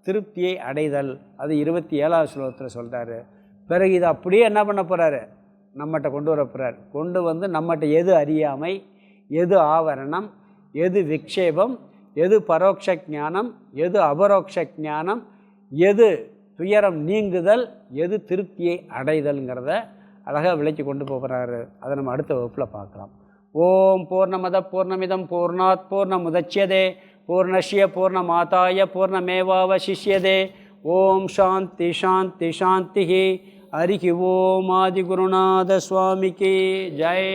திருப்தியை அடைதல். அது 27வது ஸ்லோகத்தில் சொல்கிறாரு. பிறகு இது அப்படியே என்ன பண்ண போகிறாரு? நம்மகிட்ட கொண்டு வர போகிறார். கொண்டு வந்து நம்மகிட்ட எது அறியாமை, எது ஆவரணம், எது விக்ஷேபம், எது பரோட்ச ஞானம், எது அபரோக்ஷ ஞானம், எது துயரம் நீங்குதல், எது திருப்தியை அடைதல்ங்கிறத அழகாக விலைக்கு கொண்டு போகிறாரு. அதை நம்ம அடுத்த வகுப்பில் பார்க்கலாம். ஓம் பூர்ணமத பூர்ணமிதம் பூர்ணாத் பூர்ணமுதச்யதே பூர்ணஸ்ய பூர்ணமாதாய பூர்ணமேவாவசிஷ்யதே. ஓம் சாந்தி சாந்தி சாந்தி. ஹரிஹி ஓம். ஆதிகுருநாத சுவாமிக்கு ஜெய்.